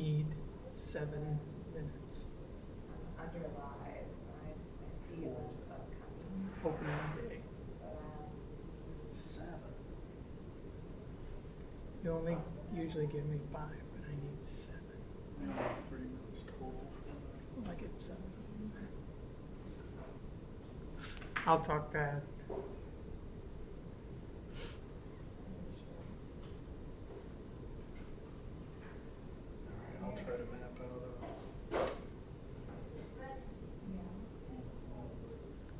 need 7 minutes. Under live, I see a bunch of upcoming. Opening day. 7. You only usually give me 5, but I need 7. I have 3 minutes total. I get 7. I'll talk fast. Alright, I'll try to map out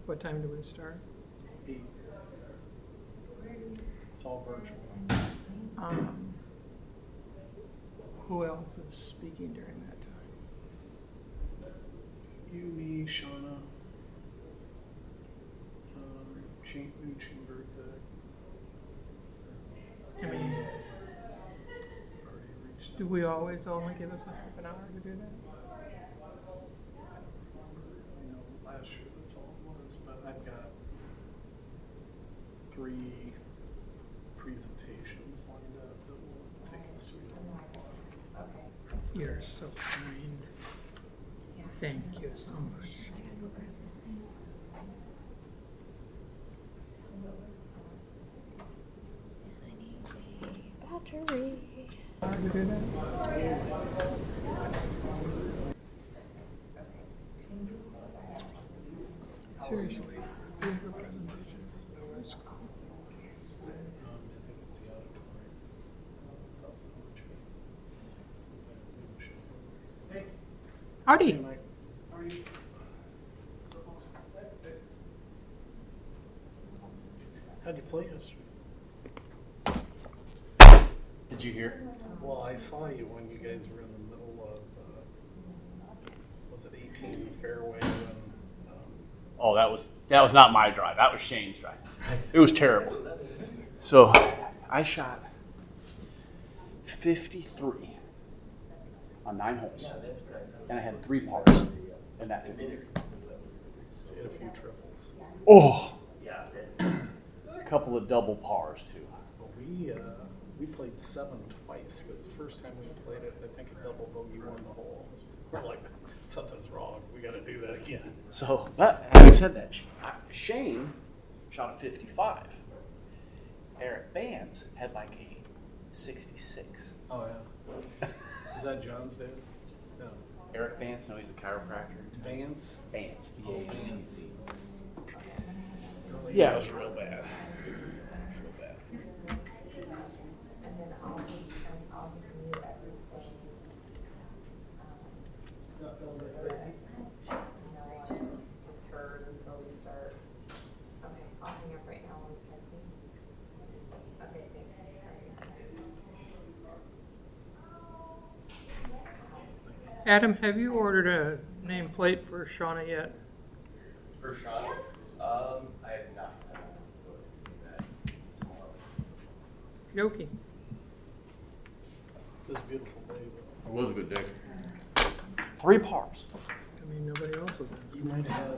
What time do we start? 8. It's all virtual. Who else is speaking during that time? You, me, Shauna, new chamber I mean, already reached do we always only give us a half an hour to do that? I know last year that's all it was, but I've got 3 presentations lined up that will take us to it. Okay. You're so kind. Thank you so much. Battery. Hour to do that? Seriously, do you have a presentation? That's cool. It's the auditorium. Hey. Howdy. Mike. How are you? How'd you play yesterday? Did you hear? Well, I saw you when you guys were in the middle of, was it 18 fairway when, Oh, that was not my drive. That was Shane's drive. It was terrible. So I shot 53 on 9 holes, and I had 3 pars in that 53. so you had a few triples. Oh, a couple of double pars too. Well, we played 7 twice, because the first time we played it, I think a double bogey won the hole. We're like, something's wrong. We got to do that again. So, but having said that, Shane shot a 55. Eric Bance had like a 66. Oh, yeah. Is that John's dad? No. Eric Bance, no, he's a chiropractor. Vance? Bance, B-A-N-T-Z. Really? Yeah, it was real bad. It was real bad. And then I'll just mute everything. So that, it's heard until we start. Okay, I'll hang up right now when we text me. Okay, thanks. Adam, have you ordered a nameplate for Shauna yet? For Sean? I have not. Yoki. This is a beautiful day, though. It was a good day. 3 pars. I mean, nobody else was You asking. might have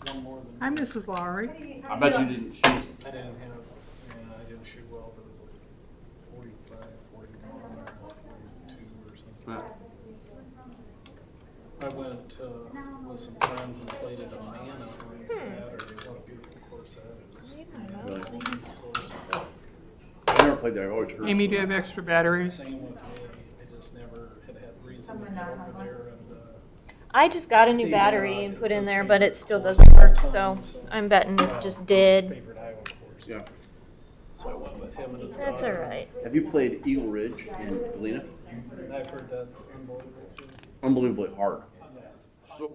one more than Hi, me. Mrs. Lowry. I bet you didn't shoot. I didn't shoot well, but it was like 45, 41, or 42 or something. I went with some friends and played at Amana on Saturday. What a beautiful course that is. Really? Women's course. I never played there. I've always heard. Amy, do you have extra batteries? Same with me. I just never had reason to get over there and. I just got a new Yeah, battery it and put in says there, favorite but it still course doesn't of all work, so time, so- I'm betting it's just dead. Favorite Iowa course. Yeah. So I went with him and his That's daughter. alright. Have you played Eagle Ridge in Galena? And I've heard that's unbelievable too. Unbelievably hard. So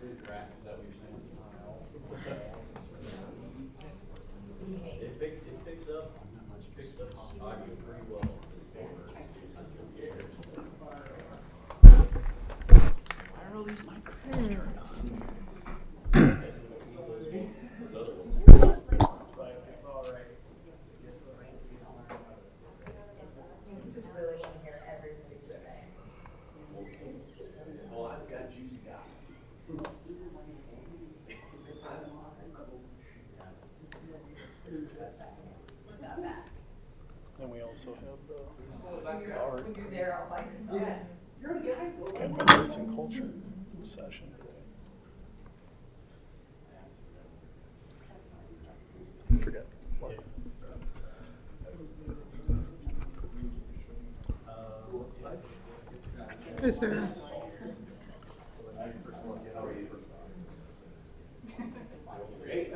Crack, is that what you're saying? It picks up audio pretty well. Why are all these microphones turned on? Just really want to hear everything you say. Well, I've got juicy gossip. Look that back. Then we also have When you're there all by yourself. it's kind of an arts and culture session today. Forget what. Hey, Sarah. Great.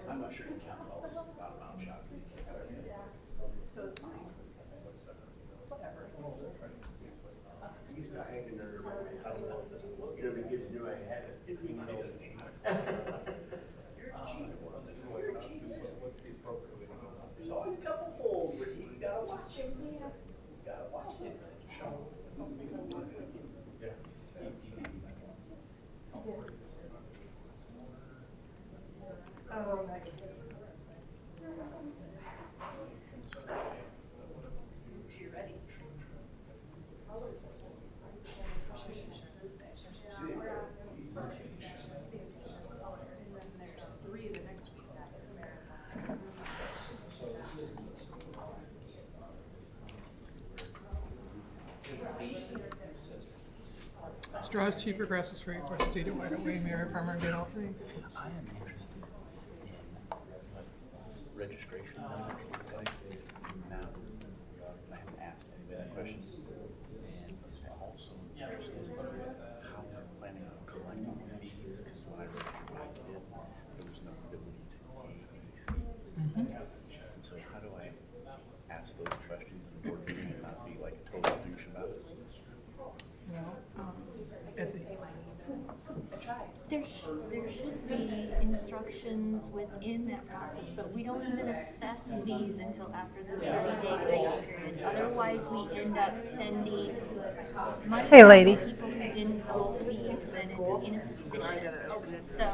I'm not sure you count all those out of bounds shots. So it's fine. Whatever. He's not hanging there. Doesn't get to do I had it. If he knows. There's always a couple holes, but you gotta watch him. You gotta watch him. Oh, nice. You're ready. There's 3 the next week. Straws cheaper, grass is free, horses eat it, why don't we, Mary Farmer get all 3? I am interested in registration numbers. Now, I haven't asked anybody that question. And I'm also interested in how they're planning on collecting fees, because when I read through what I did, there was no ability to pay fees. So how do I ask those questions in order to not be like a total douche about it? Well, at the, There should be instructions within that process, but we don't even assess fees until after the 30-day grace period. Otherwise, we end up sending money Hey, to lady. people who didn't owe fees, and it's inefficient. So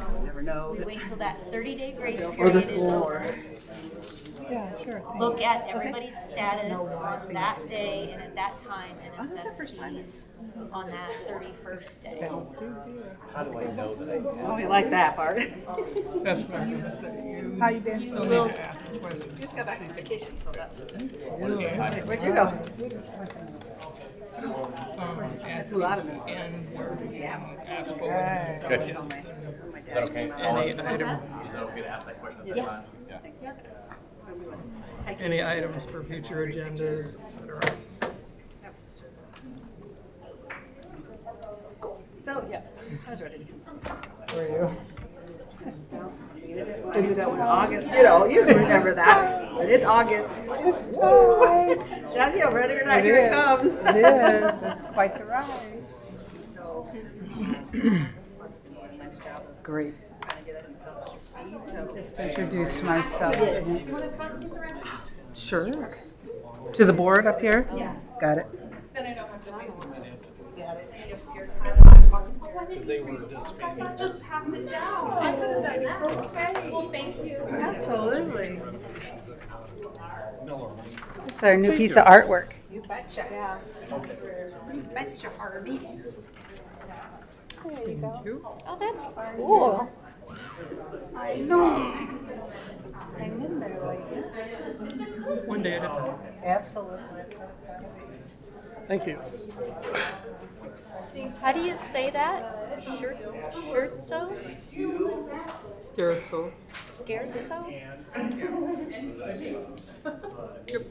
we wait till that 30-day grace period is over. Yeah, sure. Look at everybody's status on that day and at that time and Oh, this is the assess first time. fees on that 31st day. Bell's too, too. How do I know that I Oh, you like that part. That's what I'm gonna say. How you been? Still will- need to ask the question. Just got back from vacation, so that's. what is the time? Where'd you go? And, A lot of it. and where we ask for Right. Okay. Tell my Is that dad. okay? any What's that? Is that okay to ask that question at that Yeah. time? Yeah. Yep. any items for future agendas, et cetera. Have a sister. So, yeah, I was ready. For you. I knew that one in August, you know, you remember that. But it's August, it's like, it's time. Jackie, I'm ready or not, here it comes. It is. It's quite the ride. So, nice job with Great. Trying to get themselves to speed, so. Just introduced myself to Do you him. want to pass these around? Sure. To the board up here? Yeah. Got it. Then I don't have to waste. Got it. And if your time is talking. Because they were disbanding. Just pass it down. I could have done that. Okay. Well, thank you. Absolutely. Miller. This is our new piece of artwork. You betcha. Yeah. You betcha, Harvey. There you go. Oh, that's cool. I know. I'm in there like One day at a time. Absolutely. Thank you. How do you say that? Scherzo? Scherzo. Scherzo? Yep.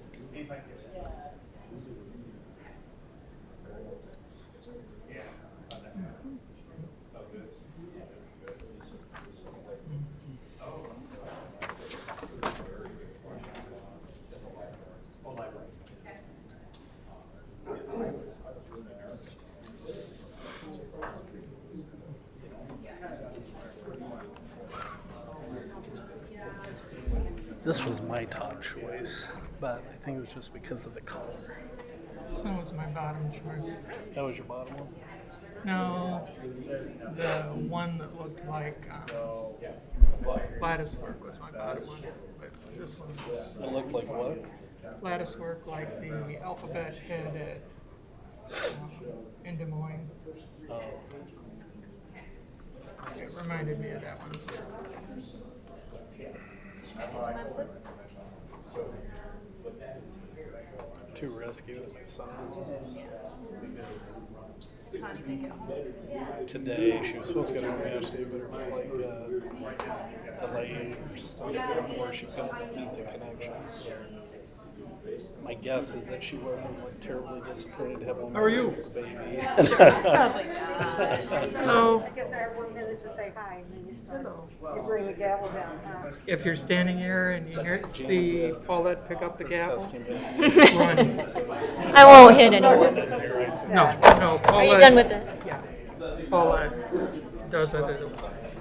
This was my top choice, but I think it was just because of the color. This one was my bottom choice. That was your bottom one? No, the one that looked like lattice work was my bottom one. But this one was It looked like what? lattice work like the alphabet head at in Des Moines. Oh. It reminded me of that one. Memphis? Too risky with my son. How do you make it? Today, she was supposed to go to yesterday, but her flight got delayed or something where she couldn't meet the connections. My guess is that she wasn't like terribly disappointed to have one How are you? with the baby. Probably not. Hello. I guess I have 1 minute to say hi, and then you start. You bring the gavel down, huh? If you're standing here and you see Paulette pick up the gavel, Test came back. run. I won't hit anyone. No, Are Paulette. you done with this? Yeah. Paulette does it.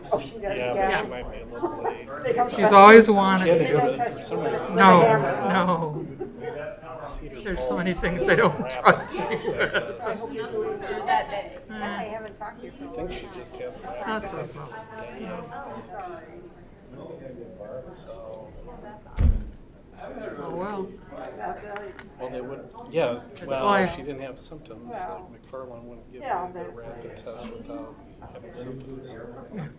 Oh, she got the Yeah, but she gavel. might be a little late. They don't She's touch always you. She had to wanted. go to, for some reason. No. There's so many things they don't trust me with. I hope you're doing good. That day. I haven't talked to you for a I while. think she just had the Not so test small. today. I'm sorry. So, Oh, well. well, they would, yeah, well, life. if she didn't have symptoms, Well, like McFarland wouldn't give yeah, her the but- rapid test without having symptoms. So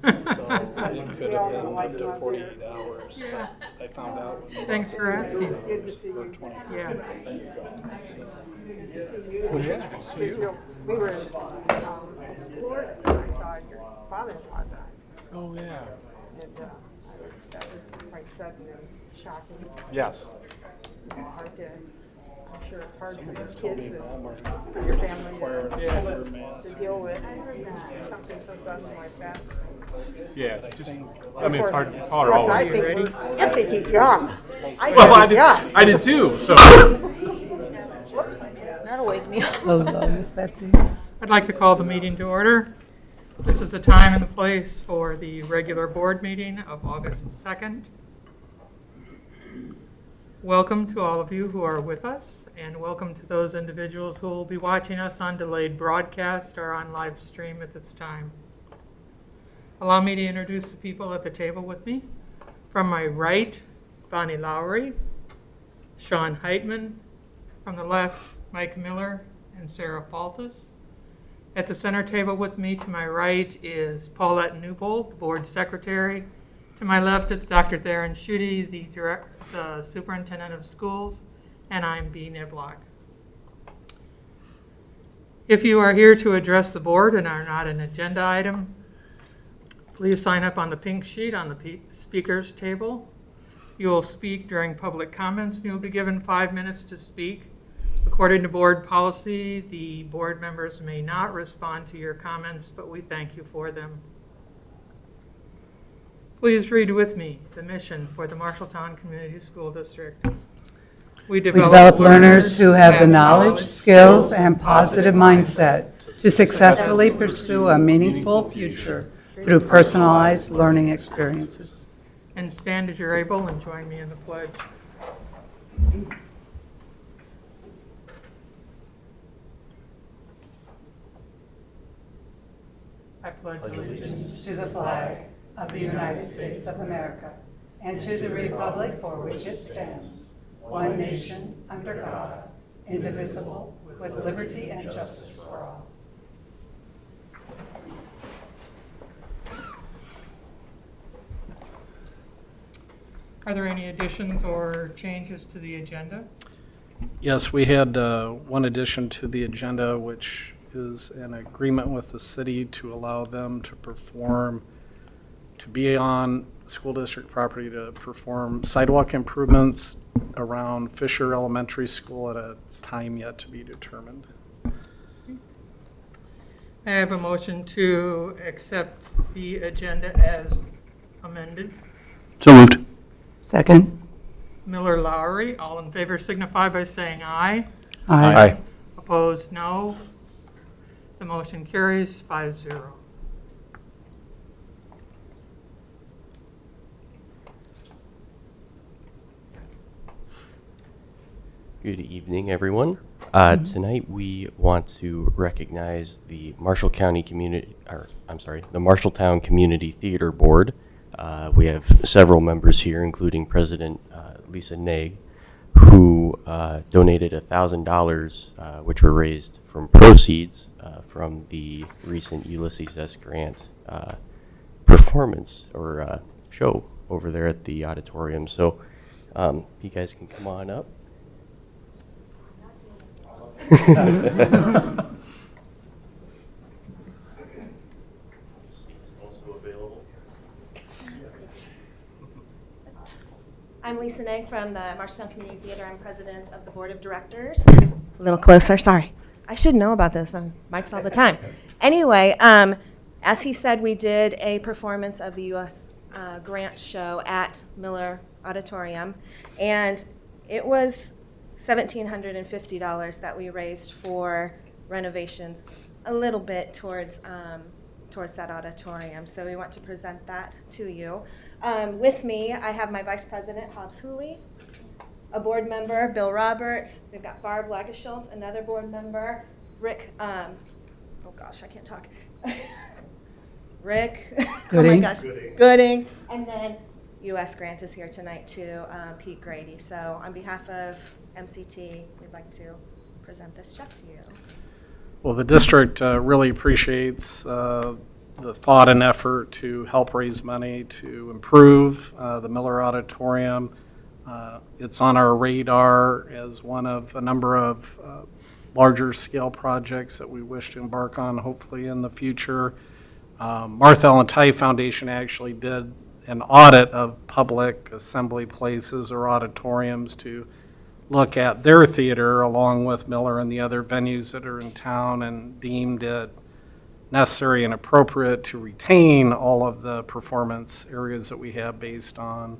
We it could all have know been life's up to not 48 hours. Yeah. But I found out. when Thanks for asking. Good to see or you. 24. Yeah. So, Good to see you. which was for Israel. We were in Florida, and I saw your father-in-law die. Oh, yeah. And that was quite sudden and shocking. Yes. Hard to, I'm sure it's hard for Somebody your just told kids me and Walmart for your family required to, to wear a mask. to deal with something so sudden like that. Yeah, But I just, think, I mean, it's hard, it's hard Of course, I always. think, I think he's young. I Well, think I he's did, young. I did too, so. That'll wake me up. Hello, Miss Betsy. I'd like to call the meeting to order. This is the time and the place for the regular board meeting of August 2nd. Welcome to all of you who are with us, and welcome to those individuals who will be watching us on delayed broadcast or on live stream at this time. Allow me to introduce the people at the table with me. From my right, Bonnie Lowry, Sean Heitman. From the left, Mike Miller and Sarah Faltis. At the center table with me to my right is Paulette Newbold, the board secretary. To my left is Dr. Theron Schutte, the superintendent of schools, and I'm B. Niblock. If you are here to address the board and are not an agenda item, please sign up on the pink sheet on the speakers table. You will speak during public comments, and you will be given 5 minutes to speak. According to board policy, the board members may not respond to your comments, but we thank you for them. Please read with me the mission for the Marshalltown Community School District. We We develop learners who have the knowledge, skills, and positive mindset to successfully pursue a meaningful future through personalized learning experiences. And stand as you're able and join me in the pledge. I pledge allegiance To the flag of the United States of America and to the republic for which it stands, one nation, under God, indivisible, with liberty and justice for all. Are there any additions or changes to the agenda? Yes, we had one addition to the agenda, which is an agreement with the city to allow them to perform, to be on school district property to perform sidewalk improvements around Fisher Elementary School at a time yet to be determined. I have a motion to accept the agenda as amended. So moved. Second. Miller Lowry, all in favor signify by saying aye. Aye. Opposed, no. The motion carries 5-0. Good evening, everyone. Tonight we want to recognize the Marshall County Community, the Marshalltown Community Theater Board. We have several members here, including President Lisa Naig, who donated $1,000, which were raised from proceeds from the recent Ulysses S. Grant performance or show over there at the auditorium. So you guys can come on up. Seats also available. I'm Lisa Naig from the Marshalltown Community Theater. I'm president of the board of directors. A little closer, sorry. I should know about this on mics all the time. Anyway, as he said, we did a performance of the U.S. Grant show at Miller Auditorium, and it was $1,750 that we raised for renovations, a little bit towards that auditorium. So we want to present that to you. With me, I have my vice president, Hobbs Hooley, a board member, Bill Roberts. We've got Barb Lagerschultz, another board member, Rick, oh gosh, I can't talk. Rick, Gooding. oh my gosh, Gooding. And then U.S. Grant is here tonight too, Pete Grady. So on behalf of MCT, we'd like to present this check to you. Well, the district really appreciates the thought and effort to help raise money to improve the Miller Auditorium. It's on our radar as one of a number of larger scale projects that we wish to embark on, hopefully in the future. Martha Ellen Ty Foundation actually did an audit of public assembly places or auditoriums to look at their theater along with Miller and the other venues that are in town, and deemed it necessary and appropriate to retain all of the performance areas that we have based on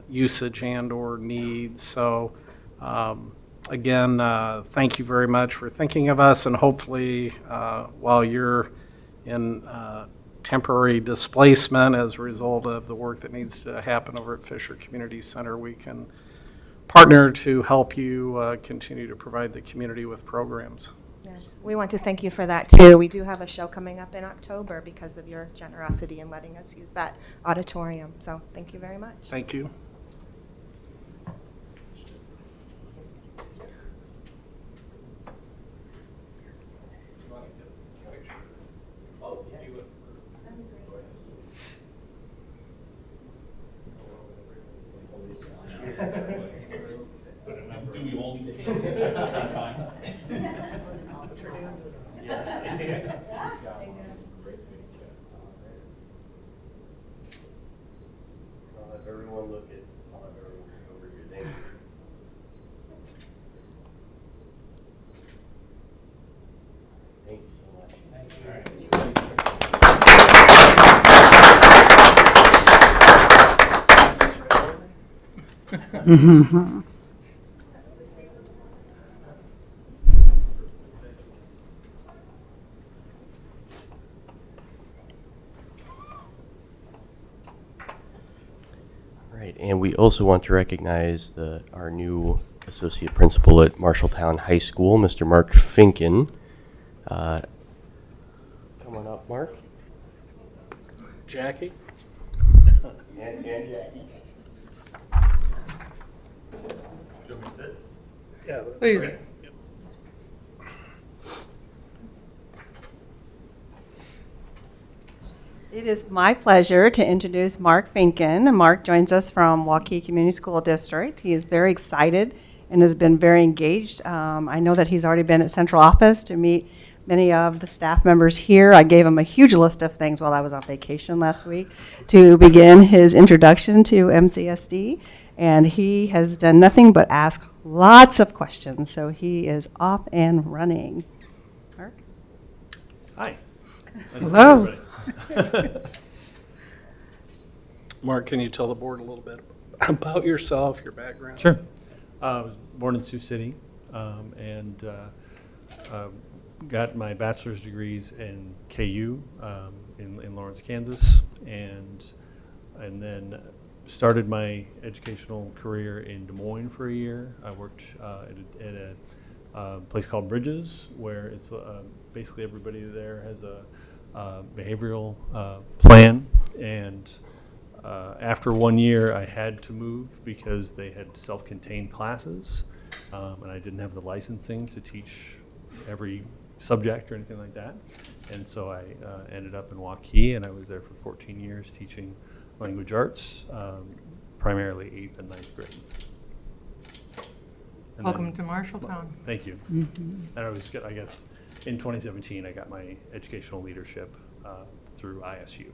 usage and or needs. So again, thank you very much for thinking of us, and hopefully while you're in temporary displacement as a result of the work that needs to happen over at Fisher Community Center, we can partner to help you continue to provide the community with programs. Yes, we want to thank you for that too. We do have a show coming up in October because of your generosity in letting us use that auditorium. So thank you very much. Thank you. Do we all need to hand the check at the same time? I'll have everyone look at, I'll have everyone look over your name. Thank you so much. Mhm. right, and we also want to recognize our new associate principal at Marshalltown High School, Mr. Mark Finken. Come on up, Mark. Jackie? And Jackie. Do you want me to sit? Yeah. that's Please. great. Yep. It is my pleasure to introduce Mark Finken. Mark joins us from Waukee Community School District. He is very excited and has been very engaged. I know that he's already been at central office to meet many of the staff members here. I gave him a huge list of things while I was on vacation last week to begin his introduction to MCSD, and he has done nothing but ask lots of questions, so he is off and running. Mark? Hi. Nice to meet Hello. everybody. Mark, can you tell the board a little bit about yourself, your background? Sure. I was born in Sioux City and got my bachelor's degrees in KU in Lawrence, Kansas, and then started my educational career in Des Moines for a year. I worked at a place called Bridges, where it's basically everybody there has a behavioral plan, and after 1 year I had to move because they had self-contained classes, and I didn't have the licensing to teach every subject or anything like that, and so I ended up in Waukee, and I was there for 14 years teaching language arts, primarily 8th and 9th grade. And Welcome then- to Marshalltown. Thank you. And I was, I guess, in 2017, I got my educational leadership through ISU.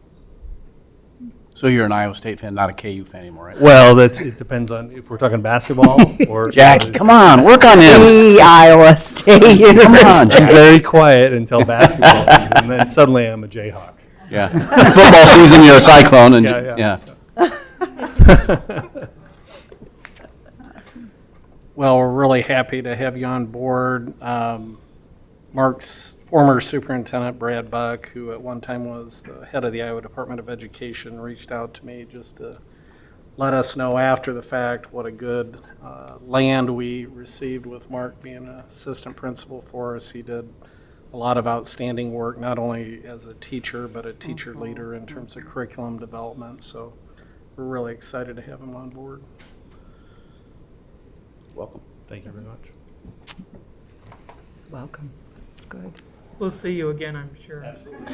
So you're an Iowa State fan, not a KU fan anymore, right? Well, it depends on if we're talking basketball or. Jackie, come on, work on him. The Iowa State Come University. on, I'm Jackie. very quiet until basketball season, and then suddenly I'm a Jayhawk. Yeah. Football season, you're a Cyclone, and Yeah. Well, we're really happy to have you on board. Mark's former superintendent, Brad Buck, who at one time was the head of the Iowa Department of Education, reached out to me just to let us know after the fact what a good land we received with Mark being an assistant principal for us. He did a lot of outstanding work, not only as a teacher, but a teacher leader in terms of curriculum development. So we're really excited to have him on board. welcome. Thank you very much. Welcome. It's good. We'll see you again, I'm sure. Absolutely.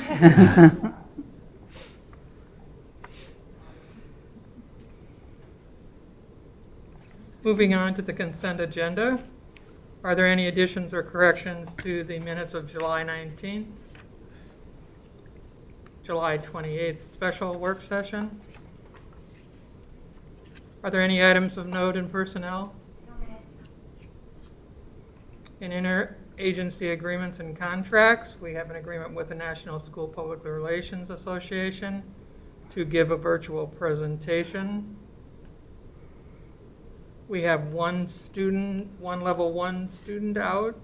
Moving on to the consent agenda. Are there any additions or corrections to the minutes of July 19th? July 28th special work session? Are there any items of note in personnel? In interagency agreements and contracts, we have an agreement with the National School Public Relations Association to give a virtual presentation. We have one level 1 student out.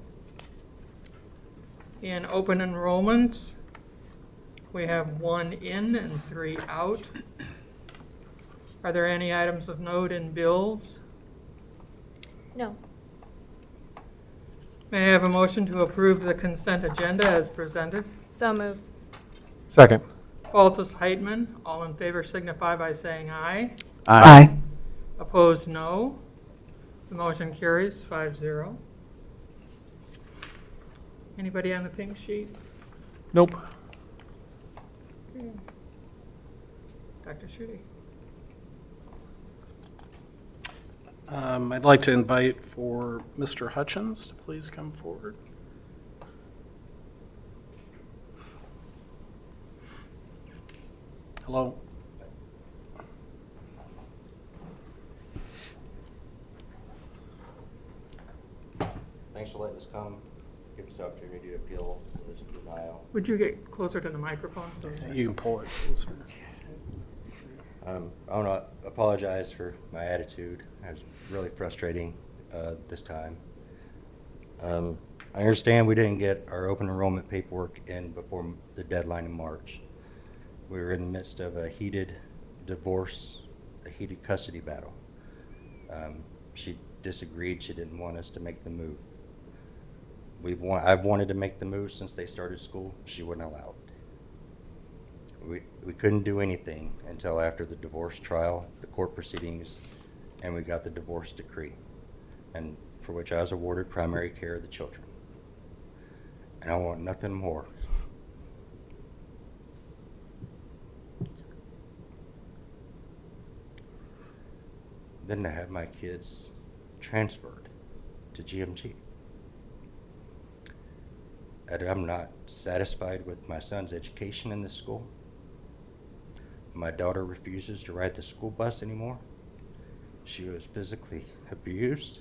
In open enrollment, we have 1 in and 3 out. Are there any items of note in bills? No. May I have a motion to approve the consent agenda as presented? So moved. Second. Baltus Heitman, all in favor signify by saying aye. Aye. Opposed, no. The motion carries 5-0. Anybody on the pink sheet? Nope. Okay. Dr. Schutte. I'd like to invite for Mr. Hutchins to please come forward. Hello. Thanks for letting us come, give us the opportunity to appeal this denial. Would you get closer to the microphone? So You can pull it closer. I want to apologize for my attitude. It was really frustrating this time. I understand we didn't get our open enrollment paperwork in before the deadline in March. We were in the midst of a heated divorce a heated custody battle. She disagreed. She didn't want us to make the move. I've wanted to make the move since they started school. She wouldn't allow it. We couldn't do anything until after the divorce trial, the court proceedings, and we got the divorce decree, and for which I was awarded primary care of the children. And I want nothing more. Than to have my kids transferred to GMG. And I'm not satisfied with my son's education in this school. My daughter refuses to ride the school bus anymore. She was physically abused.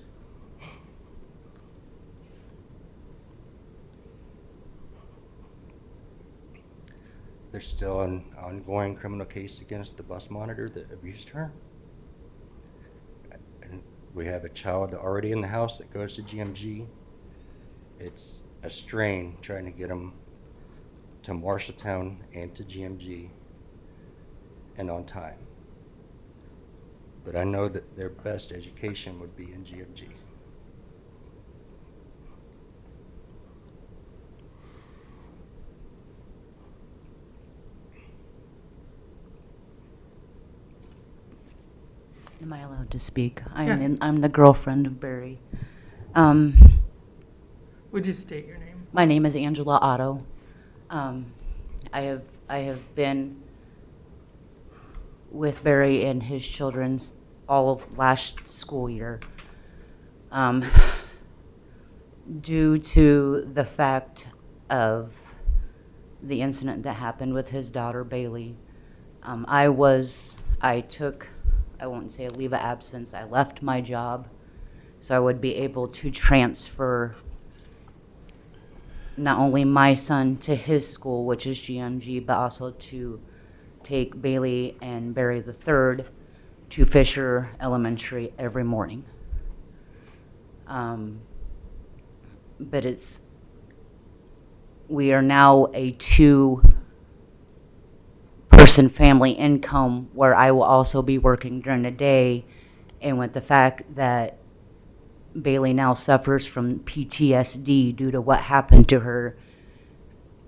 There's still an ongoing criminal case against the bus monitor that abused her. And we have a child already in the house that goes to GMG. It's a strain trying to get them to Marshalltown and to GMG and on time. But I know that their best education would be in GMG. Am I allowed to speak? Yeah. I'm the girlfriend of Barry. Would you state your name? My name is Angela Otto. I have been with Barry and his children all of last school year. Due to the fact of the incident that happened with his daughter Bailey, I took, I won't say a leave of absence, I left my job so I would be able to transfer not only my son to his school, which is GMG, but also to take Bailey and Barry the third to Fisher Elementary every morning. But we are now a 2-person family income where I will also be working during the day, and with the fact that Bailey now suffers from PTSD due to what happened to her,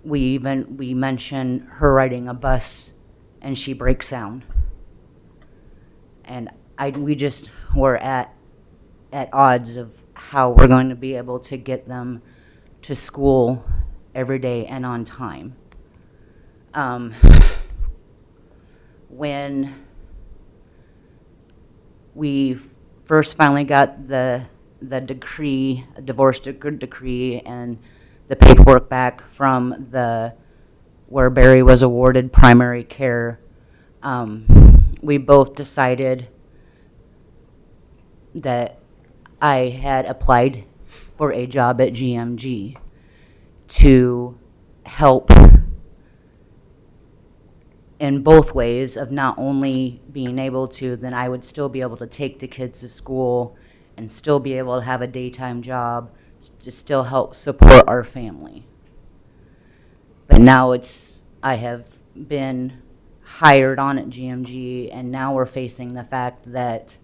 we mention her riding a bus and she breaks down. And we're at odds of how we're going to be able to get them to school every day and on time. When we first finally got the divorce decree and the paperwork back from where Barry was awarded primary care, we both decided that I had applied for a job at GMG to help in both ways of not only being able to, then I would still be able to take the kids to school and still be able to have a daytime job to still help support our family. But now I have been hired on at GMG, and now we're facing the fact that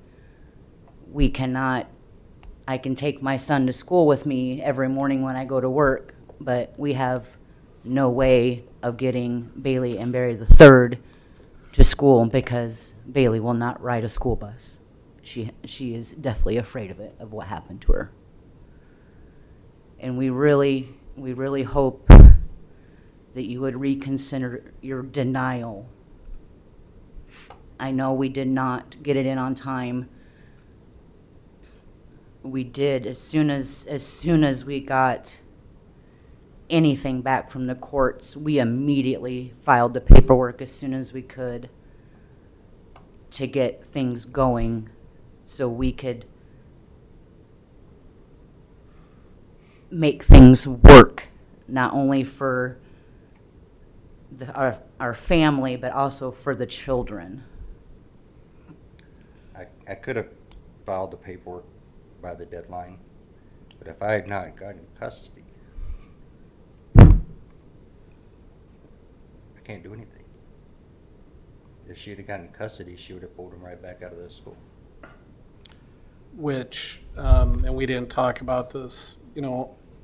I can take my son to school with me every morning when I go to work, but we have no way of getting Bailey and Barry the third to school because Bailey will not ride a school bus. She is deathly afraid of it, of what happened to her. And we really hope that you would reconsider your denial. I know we did not get it in on time. We did as soon as we got anything back from the courts, we immediately filed the paperwork as soon as we could to get things going so we could make things work, not only for our family, but also for the children. I could have filed the paperwork by the deadline, but if I had not gotten custody, I can't do anything. if she'd have gotten custody, she would have pulled him right back out of the school. Which, and we didn't talk about this,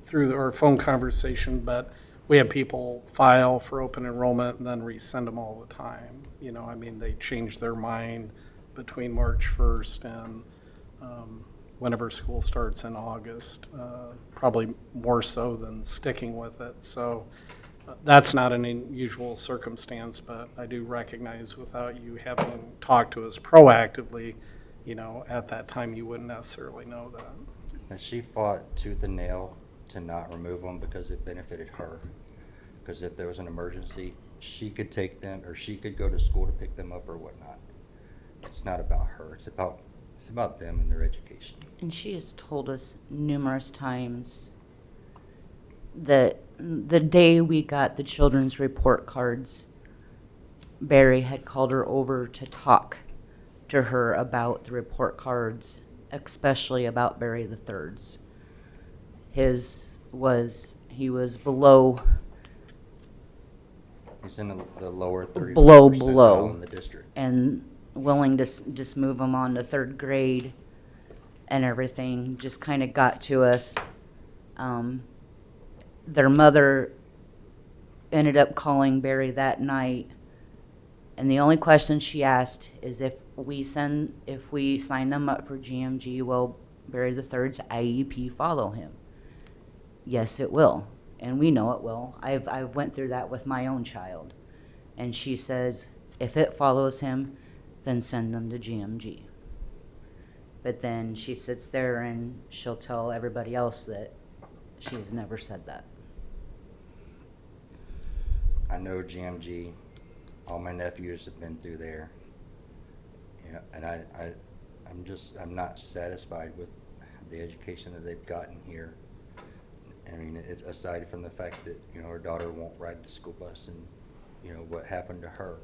through our phone conversation, but we have people file for open enrollment and then resend them all the time. They change their mind between March 1st and whenever school starts in August, probably more so than sticking with it. So that's not an unusual circumstance, but I do recognize without you having talked to us proactively, at that time you wouldn't necessarily know that. And she fought tooth and nail to not remove them because it benefited her. Because if there was an emergency, she could take them, or she could go to school to pick them up or whatnot. It's not about her. It's about them and their education. And she has told us numerous times that the day we got the children's report cards, Barry had called her over to talk to her about the report cards, especially about Barry the Third's. He was below. He's in the lower 30% Below, in the district. and willing to just move them on to third grade and everything. Just kind of got to us. Their mother ended up calling Barry that night, and the only question she asked is if we sign them up for GMG, will Barry the Third's IEP follow him? Yes, it will, and we know it will. I've went through that with my own child, and she says if it follows him, then send them to GMG. But then she sits there and she'll tell everybody else that she has never said that. I know GMG, all my nephews have been through there. And I'm not satisfied with the education that they've gotten here. I mean, aside from the fact that, her daughter won't ride the school bus and, what happened to her.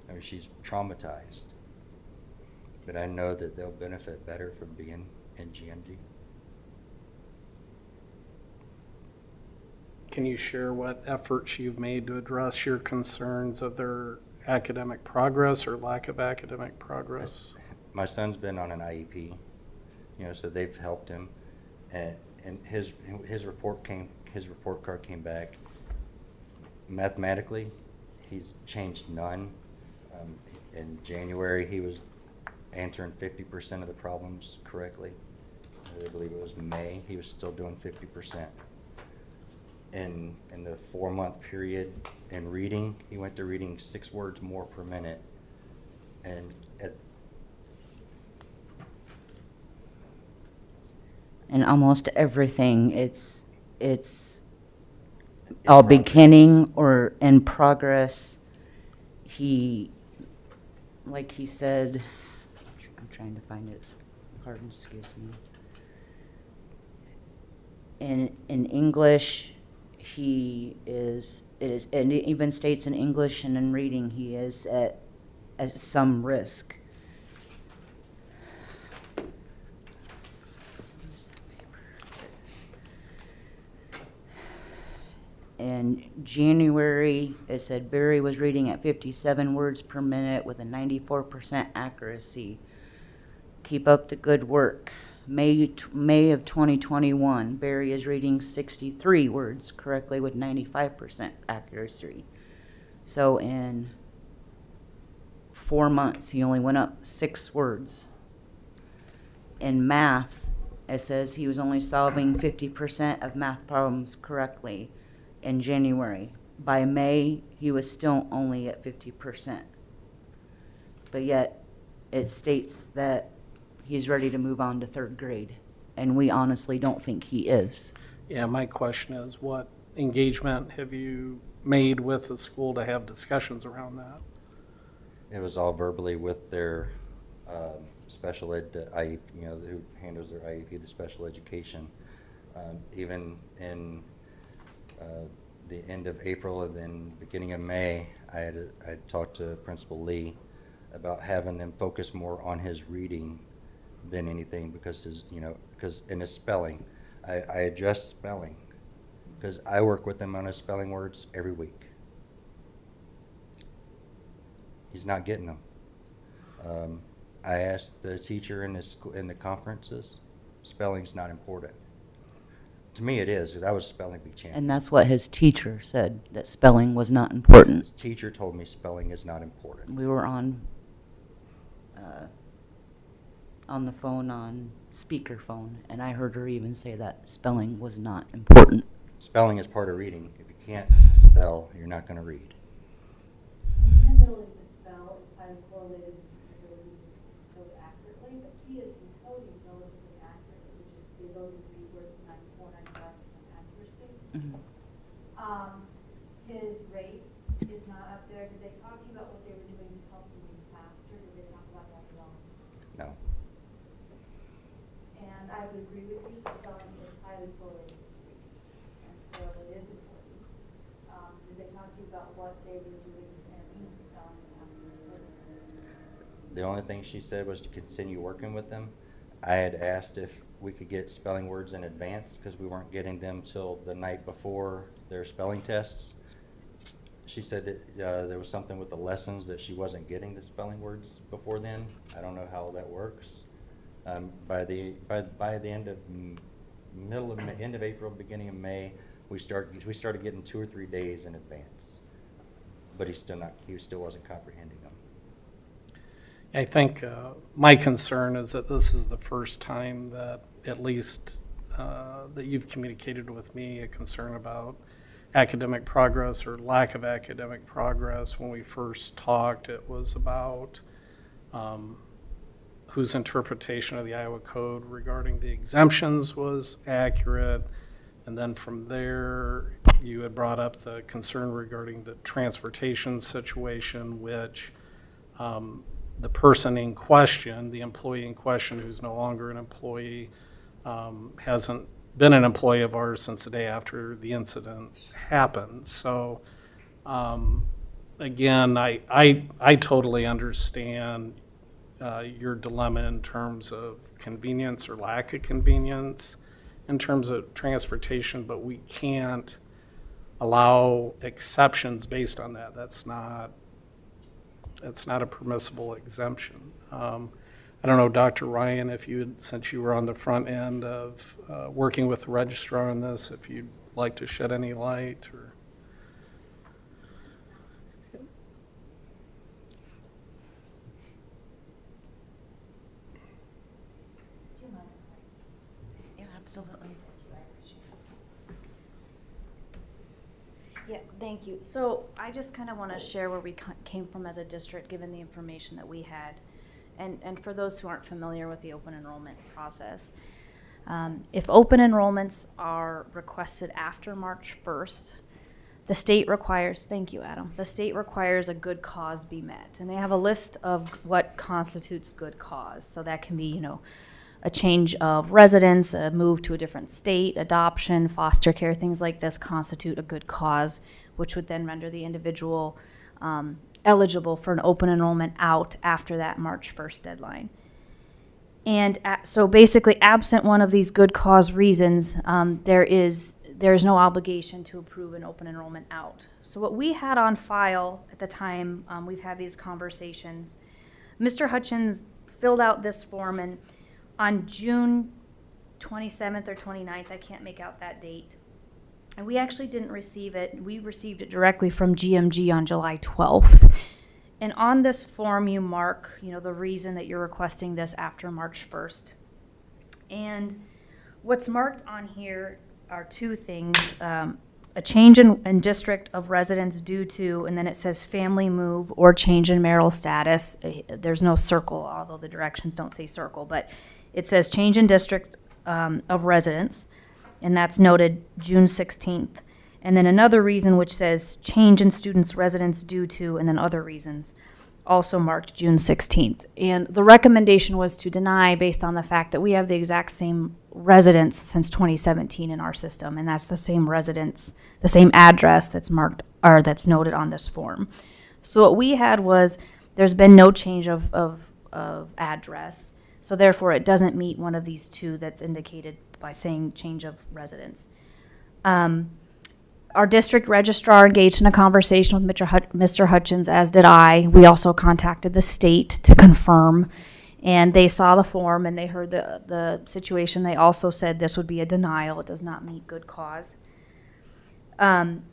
I mean, she's traumatized. But I know that they'll benefit better from being in GMG. Can you share what efforts you've made to address your concerns of their academic progress or lack of academic progress? My son's been on an IEP, so they've helped him, and his report card came back. Mathematically, he's changed none. In January, he was answering 50% of the problems correctly. I believe it was May, he was still doing 50%. In the 4-month period in reading, he went to reading 6 words more per minute. And almost everything, it's all beginning or in progress. Like he said, I'm trying to find it. Pardon, excuse me. In English, and it even states in English and in reading, he is at some risk. In January, it said Barry was reading at 57 words per minute with a 94% accuracy. Keep up the good work. May of 2021, Barry is reading 63 words correctly with 95% accuracy. So in 4 months, he only went up 6 words. In math, it says he was only solving 50% of math problems correctly in January. By May, he was still only at 50%. But yet, it states that he's ready to move on to third grade, and we honestly don't think he is. Yeah, my question is, what engagement have you made with the school to have discussions around that? it was all verbally with their special ed IEP, who handles their IEP, the special education. Even in the end of April and then beginning of May, I had talked to Principal Lee about having them focus more on his reading than anything, because because in his spelling, I address spelling, because I work with him on his spelling words every week. He's not getting them. I asked the teacher in the conferences, spelling's not important. To me, it is, because I was spelling bee champion. And that's what his teacher said, that spelling was not important. His teacher told me spelling is not important. We were on the phone, on speakerphone, and I heard her even say that spelling was not important. Spelling is part of reading. If you can't spell, you're not going to read. The inability to spell is highly correlated with the ability to code accurately, but he is encoding relatively accurately, which is the ability to read words with 94, 95% accuracy. Mhm. His rate is not up there. Did they talk to you about what they were doing to help him read faster? Did they talk about that at all? No. And I would agree with you, spelling is highly correlated with reading, and so it is important. Did they talk to you about what they were doing to intervene in spelling after? The only thing she said was to continue working with them. I had asked if we could get spelling words in advance because we weren't getting them till the night before their spelling tests. She said that there was something with the lessons that she wasn't getting the spelling words before then. I don't know how that works. By the end of end of April, beginning of May, we started getting 2 or 3 days in advance. But he still wasn't comprehending them. I think my concern is that this is the first time that, at least, that you've communicated with me a concern about academic progress or lack of academic progress. When we first talked, it was about whose interpretation of the Iowa Code regarding the exemptions was accurate. And then from there, you had brought up the concern regarding the transportation situation, which the person in question, the employee in question who's no longer an employee, hasn't been an employee of ours since the day after the incident happened. So again, I totally understand your dilemma in terms of convenience or lack of convenience in terms of transportation, but we can't allow exceptions based on that. That's not a permissible exemption. I don't know, Dr. Ryan, if you, since you were on the front end of working with the registrar on this, if you'd like to shed any light or. Yeah, absolutely. Yeah, thank you. So I just kind of want to share where we came from as a district, given the information that we had. And for those who aren't familiar with the open enrollment process, if open enrollments are requested after March 1st, the state requires, thank you, Adam, the state requires a good cause be met. And they have a list of what constitutes good cause. So that can be, a change of residence, a move to a different state, adoption, foster care, things like this constitute a good cause, which would then render the individual eligible for an open enrollment out after that March 1st deadline. And so basically, absent one of these good cause reasons, there is no obligation to approve an open enrollment out. So what we had on file at the time, we've had these conversations, Mr. Hutchins filled out this form, and on June 27th or 29th, I can't make out that date, and we actually didn't receive it. We received it directly from GMG on July 12th. And on this form, you mark, the reason that you're requesting this after March 1st. And what's marked on here are two things. A change in district of residence due to, and then it says family move or change in marital status. There's no circle, although the directions don't say circle, but it says change in district of residence, and that's noted June 16th. And then another reason which says change in student's residence due to, and then other reasons, also marked June 16th. And the recommendation was to deny based on the fact that we have the exact same residence since 2017 in our system, and that's the same residence, the same address that's marked, or that's noted on this form. So what we had was, there's been no change of address, so therefore it doesn't meet one of these two that's indicated by saying change of residence. our district registrar engaged in a conversation with Mr. Hutchins, as did I. We also contacted the state to confirm, and they saw the form and they heard the situation. They also said this would be a denial. It does not meet good cause. When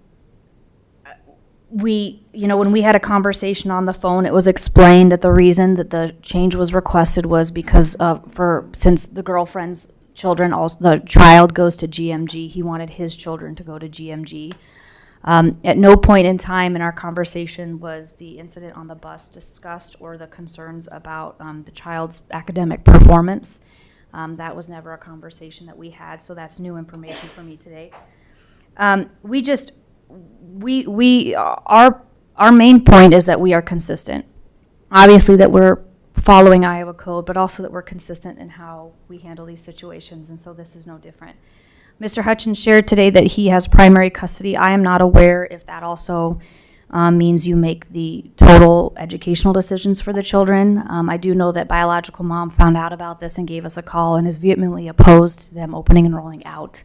we had a conversation on the phone, it was explained that the reason that the change was requested was because since the girlfriend's children, also the child goes to GMG, he wanted his children to go to GMG. At no point in time in our conversation was the incident on the bus discussed or the concerns about the child's academic performance. That was never a conversation that we had, so that's new information for me today. Our main point is that we are consistent. Obviously that we're following Iowa code, but also that we're consistent in how we handle these situations, and so this is no different. Mr. Hutchins shared today that he has primary custody. I am not aware if that also means you make the total educational decisions for the children. I do know that biological mom found out about this and gave us a call and is vehemently opposed to them opening and rolling out.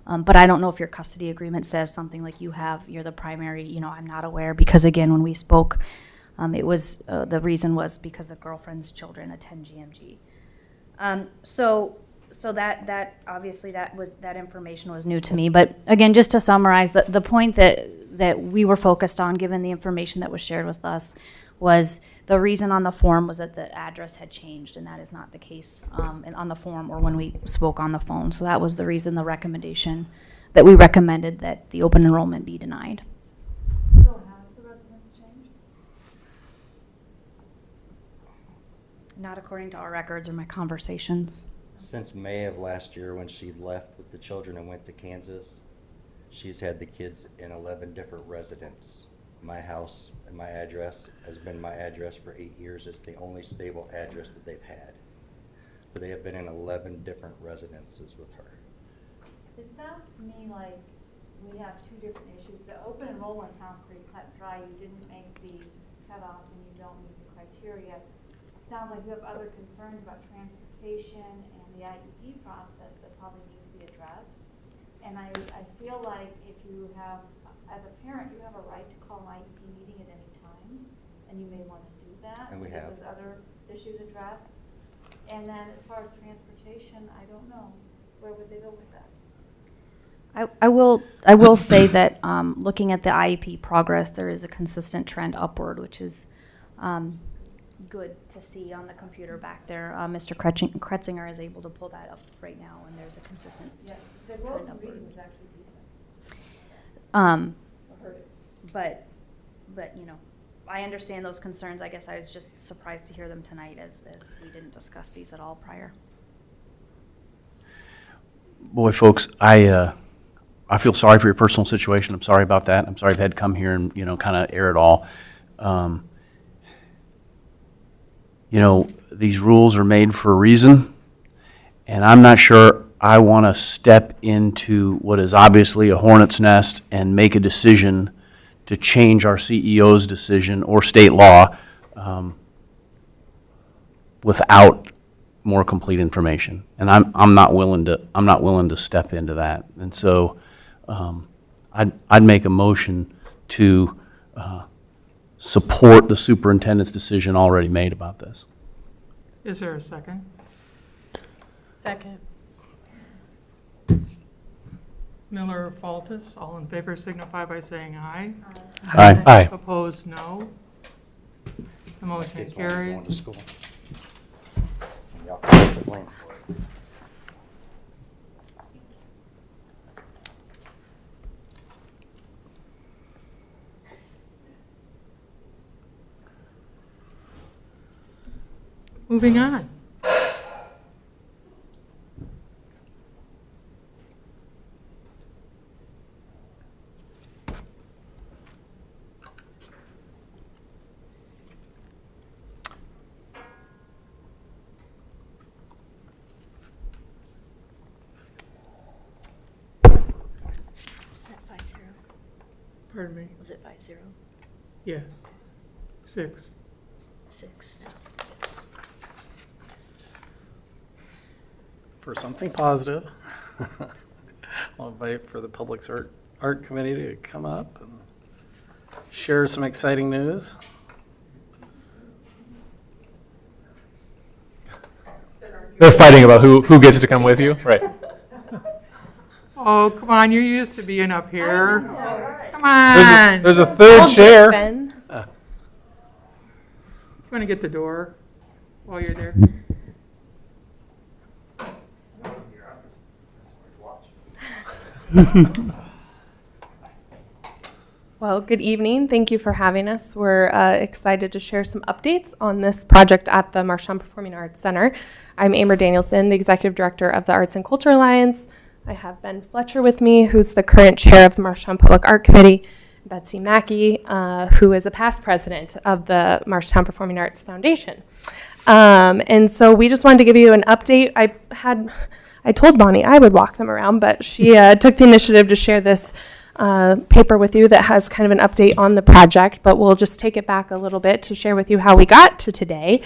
But I don't know if your custody agreement says something like you're the primary. I'm not aware, because again, when we spoke, it was the reason was because the girlfriend's children attend GMG. So that obviously that information was new to me. But again, just to summarize, the point that we were focused on, given the information that was shared with us, was the reason on the form was that the address had changed, and that is not the case on the form or when we spoke on the phone. So that was the reason, the recommendation that we recommended that the open enrollment be denied. So has the residence changed? Not according to our records or my conversations. Since May of last year, when she left with the children and went to Kansas, she's had the kids in 11 different residences. My house and my address has been my address for 8 years. It's the only stable address that they've had. But they have been in 11 different residences with her. It sounds to me like we have two different issues. The open enrollment sounds pretty cut and dry. You didn't make the cutoff and you don't meet the criteria. It sounds like you have other concerns about transportation and the IEP process that probably need to be addressed. And I feel like if you have, as a parent, you have a right to call an IEP meeting at any time, and you may want to do that. And we to get have. those other issues addressed. And then as far as transportation, I don't know. Where would they go with that? I will say that looking at the IEP progress, there is a consistent trend upward, which is good to see on the computer back there. Mr. Kretzinger is able to pull that up right now, and there's a consistent The growth in reading was actually decent. But I understand those concerns. I guess I was just surprised to hear them tonight, as we didn't discuss these at all prior. Boy, folks, I feel sorry for your personal situation. I'm sorry about that. I'm sorry I've had to come here and, kind of air it all. These rules are made for a reason, and I'm not sure I want to step into what is obviously a hornet's nest and make a decision to change our CEO's decision or state law without more complete information. And I'm not willing to step into that. And so I'd make a motion to support the superintendent's decision already made about this. Is there a second? Second. Miller, Faltis, all in favor signify by saying aye. Aye. Aye. Opposed, no. The motion Kids won't be going to carries. school. Y'all can take the blame for it. Moving on. Was that 5-0? Pardon me? Was it 5-0? Yes. 6. 6 now. For something positive, I'll invite for the public Art Committee to come up and share some exciting news. They're fighting about who gets to come with you, right? Oh, come on, you're used to being up here. Come on. There's a third chair. You want to get the door while you're there? Well, good evening. Thank you for having us. We're excited to share some updates on this project at the Marshalltown Performing Arts Center. I'm Amber Danielson, the Executive Director of the Arts and Culture Alliance. I have Ben Fletcher with me, who's the current chair of the Marshalltown Public Art Committee, Betsy Mackey, who is a past president of the Marshalltown Performing Arts Foundation. And so we just wanted to give you an update. I told Bonnie I would walk them around, but she took the initiative to share this paper with you that has kind of an update on the project, but we'll just take it back a little bit to share with you how we got to today.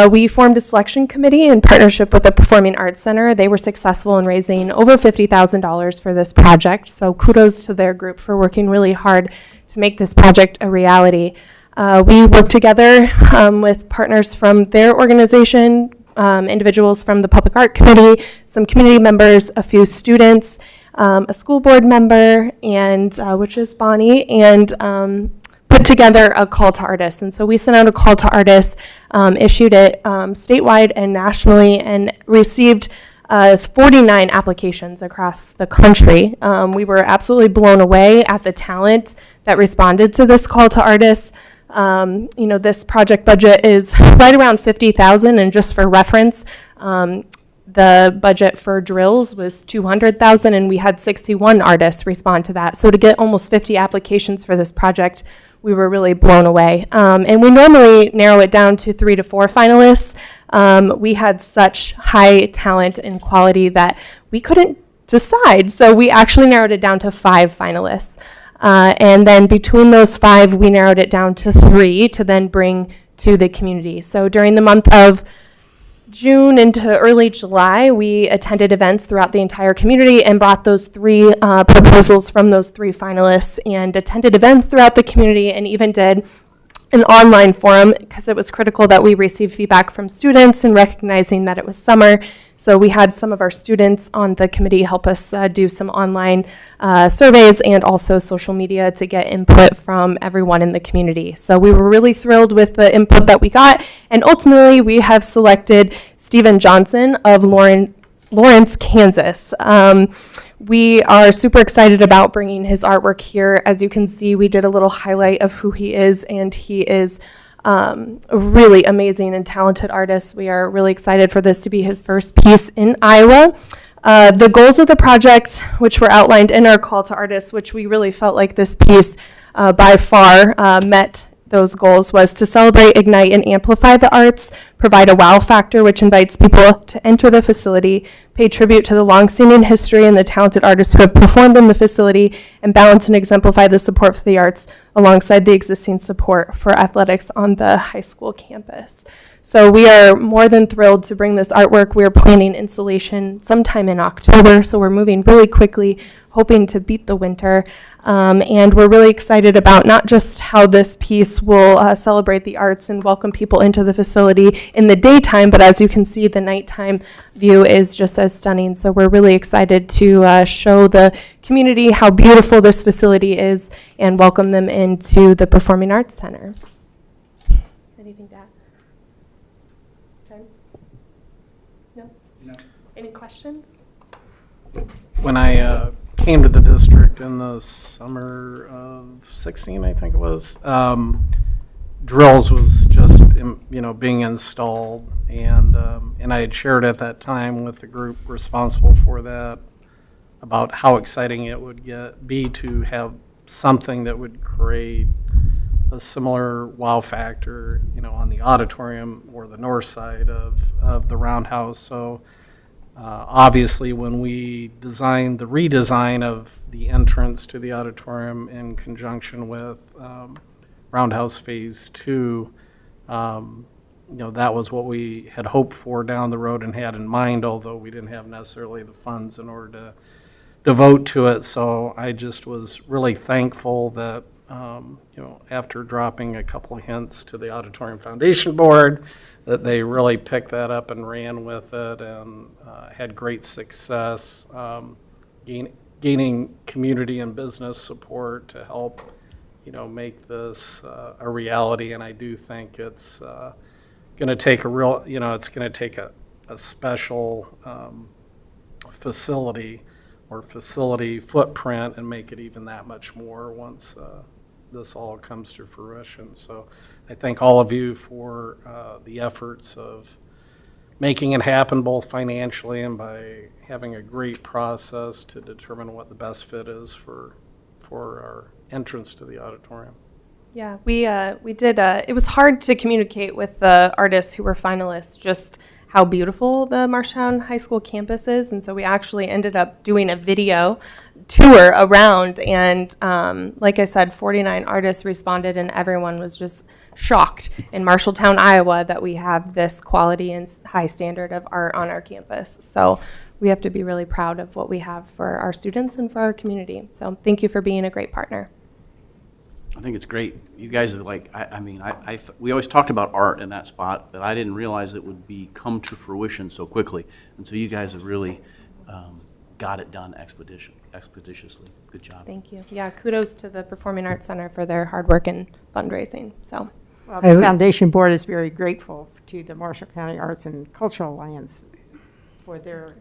We formed a selection committee in partnership with the Performing Arts Center. They were successful in raising over $50,000 for this project, so kudos to their group for working really hard to make this project a reality. We worked together with partners from their organization, individuals from the Public Art Committee, some community members, a few students, a school board member, and which is Bonnie, and put together a call to artists. And so we sent out a call to artists, issued it statewide and nationally, and received 49 applications across the country. We were absolutely blown away at the talent that responded to this call to artists. This project budget is right around $50,000, and just for reference, the budget for drills was $200,000, and we had 61 artists respond to that. So to get almost 50 applications for this project, we were really blown away. And we normally narrow it down to 3 to 4 finalists. We had such high talent and quality that we couldn't decide. So we actually narrowed it down to 5 finalists. And then between those 5, we narrowed it down to 3 to then bring to the community. So during the month of June into early July, we attended events throughout the entire community and brought those 3 proposals from those 3 finalists and attended events throughout the community, and even did an online forum because it was critical that we receive feedback from students and recognizing that it was summer. So we had some of our students on the committee help us do some online surveys and also social media to get input from everyone in the community. So we were really thrilled with the input that we got, and ultimately we have selected Stephen Johnson of Lawrence, Kansas. We are super excited about bringing his artwork here. As you can see, we did a little highlight of who he is, and he is a really amazing and talented artist. We are really excited for this to be his first piece in Iowa. The goals of the project, which were outlined in our call to artists, which we really felt like this piece by far met those goals, was to celebrate, ignite, and amplify the arts, provide a wow factor which invites people to enter the facility, pay tribute to the long-standing history and the talented artists who have performed in the facility, and balance and exemplify the support for the arts alongside the existing support for athletics on the high school campus. So we are more than thrilled to bring this artwork. We are planning installation sometime in October, so we're moving really quickly, hoping to beat the winter. And we're really excited about not just how this piece will celebrate the arts and welcome people into the facility in the daytime, but as you can see, the nighttime view is just as stunning. So we're really excited to show the community how beautiful this facility is and welcome them into the Performing Arts Center. Anything to add? Ben? No? Any questions? When I came to the district in the summer of 16, I think it was, drills was just being installed, and I had shared at that time with the group responsible for that about how exciting it would be to have something that would create a similar wow factor, on the auditorium or the north side of the roundhouse. So obviously, when we designed the redesign of the entrance to the auditorium in conjunction with Roundhouse Phase 2, that was what we had hoped for down the road and had in mind, although we didn't have necessarily the funds in order to devote to it. So I just was really thankful that, after dropping a couple of hints to the Auditorium Foundation Board, that they really picked that up and ran with it and had great success gaining community and business support to help, make this a reality. And I do think it's going to take it's going to take a special facility or facility footprint and make it even that much more once this all comes to fruition. So I thank all of you for the efforts of making it happen, both financially and by having a great process to determine what the best fit is for our entrance to the auditorium. Yeah, we did. It was hard to communicate with the artists who were finalists just how beautiful the Marshalltown High School campus is, and so we actually ended up doing a video tour around, and like I said, 49 artists responded, and everyone was just shocked in Marshalltown, Iowa, that we have this quality and high standard of art on our campus. So we have to be really proud of what we have for our students and for our community. So thank you for being a great partner. I think it's great. You guys are like, we always talked about art in that spot, but I didn't realize it would come to fruition so quickly. And so you guys have really got it done expeditiously. Good job. Thank you. Yeah, kudos to the Performing Arts Center for their hard work and fundraising. So, well, the Foundation Board is very grateful to the Marshall County Arts and Cultural Alliance for their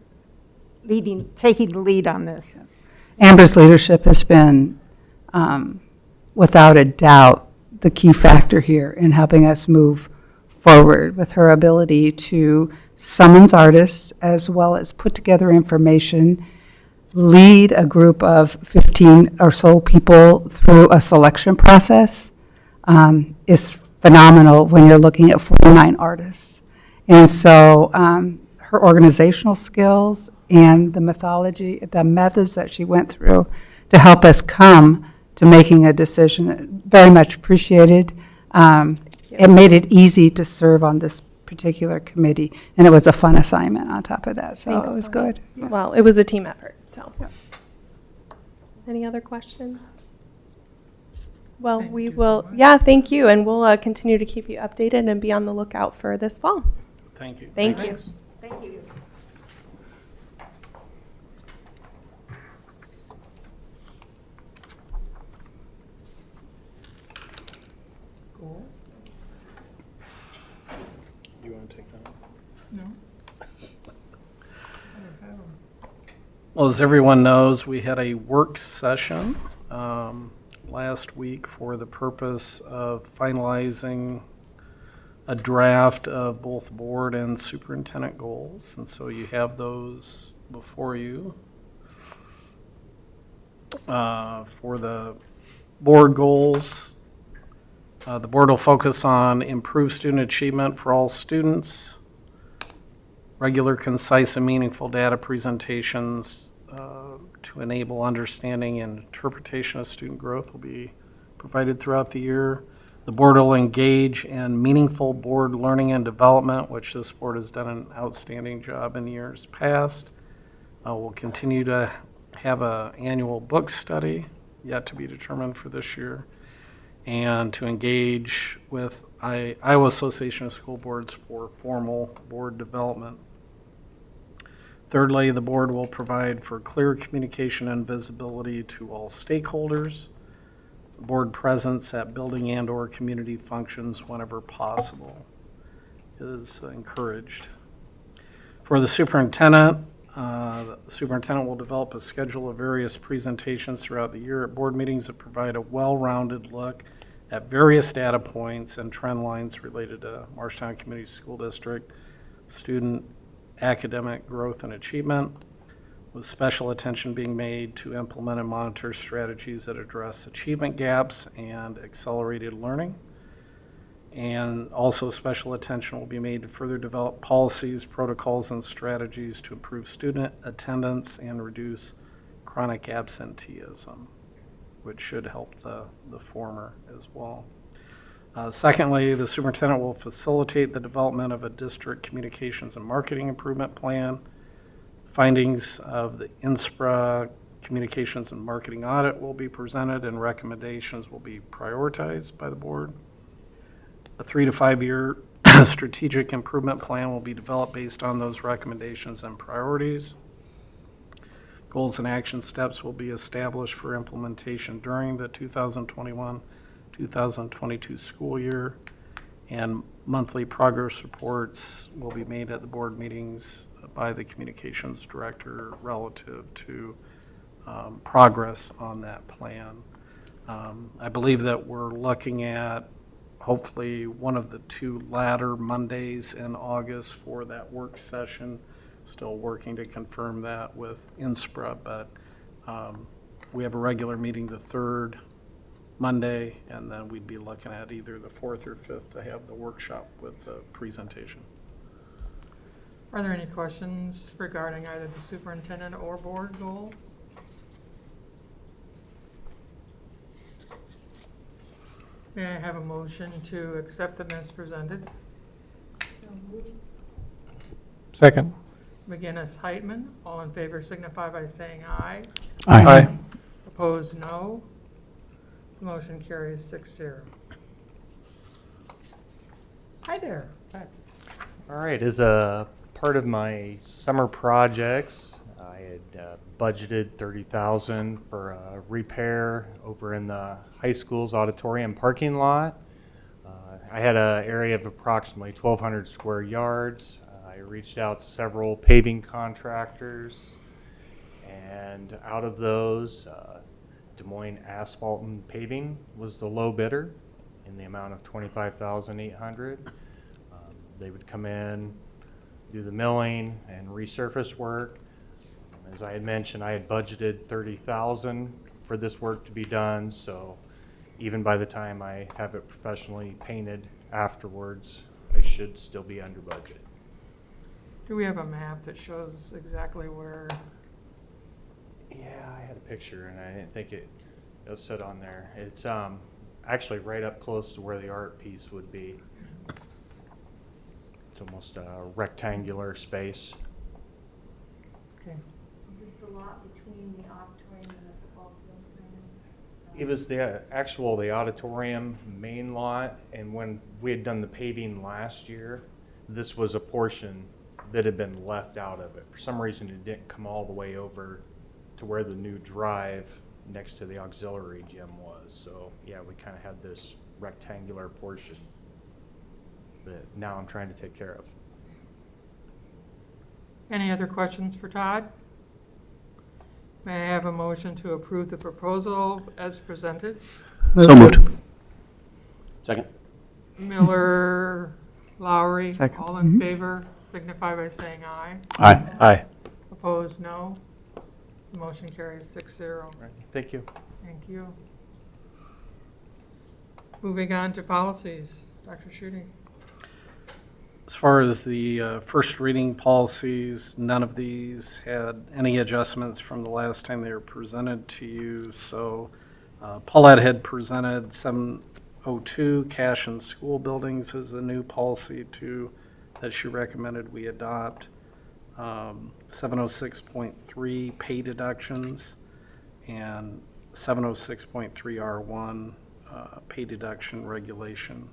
taking the lead on this. Amber's leadership has been, without a doubt, the key factor here in helping us move forward with her ability to summons artists as well as put together information, lead a group of 15 or so people through a selection process is phenomenal when you're looking at 49 artists. And so her organizational skills and the methods that she went through to help us come to making a decision, very much appreciated. It made it easy to serve on this particular committee, and it was a fun assignment on top of that, so thanks, it was Bonnie. good. Well, it was a team effort, so. Yeah. Any other questions? Well, we will, yeah, thank you, and we'll continue to keep you updated and be on the lookout for this fall. Thank you. Thank Thanks. you. Thank you. You want to take that? No? Well, as everyone knows, we had a work session last week for the purpose of finalizing a draft of both board and superintendent goals. And so you have those before you. For the board goals, the board will focus on improved student achievement for all students, regular, concise, and meaningful data presentations to enable understanding and interpretation of student growth will be provided throughout the year. The board will engage in meaningful board learning and development, which this board has done an outstanding job in years past. We'll continue to have an annual book study, yet to be determined for this year, and to engage with Iowa Association of School Boards for formal board development. Thirdly, the board will provide for clear communication and visibility to all stakeholders, board presence at building and/or community functions whenever possible is encouraged. For the superintendent will develop a schedule of various presentations throughout the year at board meetings that provide a well-rounded look at various data points and trend lines related to Marshalltown Community School District student academic growth and achievement, with special attention being made to implement and monitor strategies that address achievement gaps and accelerated learning. And also special attention will be made to further develop policies, protocols, and strategies to improve student attendance and reduce chronic absenteeism, which should help the former as well. Secondly, the superintendent will facilitate the development of a district communications and marketing improvement plan. Findings of the INSPRA Communications and marketing audit will be presented and recommendations will be prioritized by the board. A 3 to 5 year strategic improvement plan will be developed based on those recommendations and priorities. Goals and action steps will be established for implementation during the 2021-2022 school year, and monthly progress reports will be made at the board meetings by the communications director relative to progress on that plan. I believe that we're looking at hopefully one of the 2 latter Mondays in August for that work session. Still working to confirm that with INSPRA, but we have a regular meeting the 3rd Monday, and then we'd be looking at either the 4th or 5th to have the workshop with the presentation. Are there any questions regarding either the superintendent or board goals? May I have a motion to accept them as presented? So moved. Second. McGinnis, Heitman, all in favor signify by saying aye. Aye. Aye. Opposed, no. The motion carries 6-0. Hi there. Hi. All right, as a part of my summer projects, I had budgeted $30,000 for a repair over in the high school's auditorium parking lot. I had an area of approximately 1,200 square yards. I reached out to several paving contractors, and out of those, Des Moines Asphalt and Paving was the low bidder in the amount of $25,800. They would come in, do the milling and resurface work. As I had mentioned, I had budgeted $30,000 for this work to be done, so even by the time I have it professionally painted afterwards, I should still be under budget. Do we have a map that shows exactly where? Yeah, I had a picture and I didn't think it was set on there. It's actually right up close to where the art piece would be. It's almost a rectangular space. Okay. Is this the lot between the auditorium and the football field? It was the auditorium main lot, and when we had done the paving last year, this was a portion that had been left out of it. For some reason, it didn't come all the way over to where the new drive next to the auxiliary gym was. So yeah, we kind of had this rectangular portion that now I'm trying to take care of. Any other questions for Todd? May I have a motion to approve the proposal as presented? So moved. Second. Miller, Lowry, Second. all in favor, signify by saying aye. Aye. Aye. Opposed, no. The motion carries 6-0. Right. Thank you. Thank you. Moving on to policies. Dr. Schutte. As far as the first reading policies, none of these had any adjustments from the last time they were presented to you. So Paulette had presented 702, cash in school buildings, as a new policy that she recommended we adopt. 706.3, pay deductions, and 706.3R1, pay deduction regulation.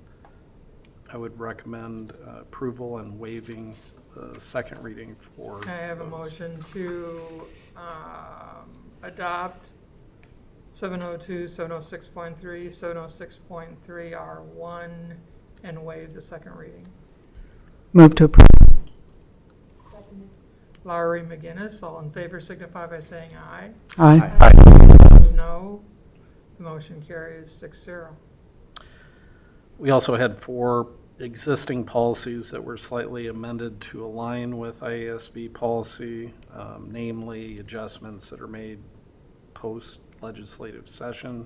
I would recommend approval and waiving the second reading for I have a motion to adopt 702, 706.3, 706.3R1, and waive the second reading. Move to approve. Seconded. Lowry, McGinnis, all in favor signify by saying aye. Aye. Aye. Opposed, no. The motion carries 6-0. We also had 4 existing policies that were slightly amended to align with IASB policy, namely adjustments that are made post-legislative session.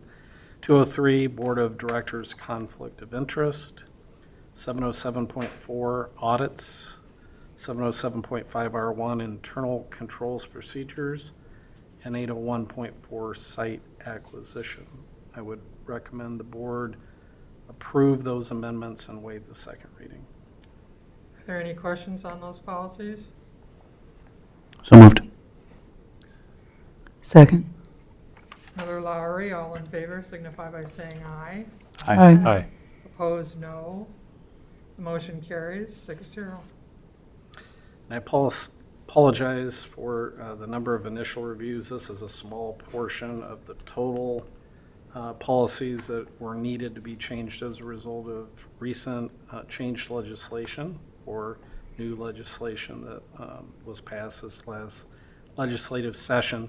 203, Board of Directors Conflict of Interest. 707.4, Audits. 707.5R1, Internal Controls Procedures. And 801.4, Site Acquisition. I would recommend the board approve those amendments and waive the second reading. Are there any questions on those policies? So moved. Second. Miller Lowry, all in favor, signify by saying aye. Aye. Aye. Opposed, no. The motion carries 6-0. And I apologize for the number of initial reviews. This is a small portion of the total policies that were needed to be changed as a result of recent changed legislation or new legislation that was passed this last legislative session.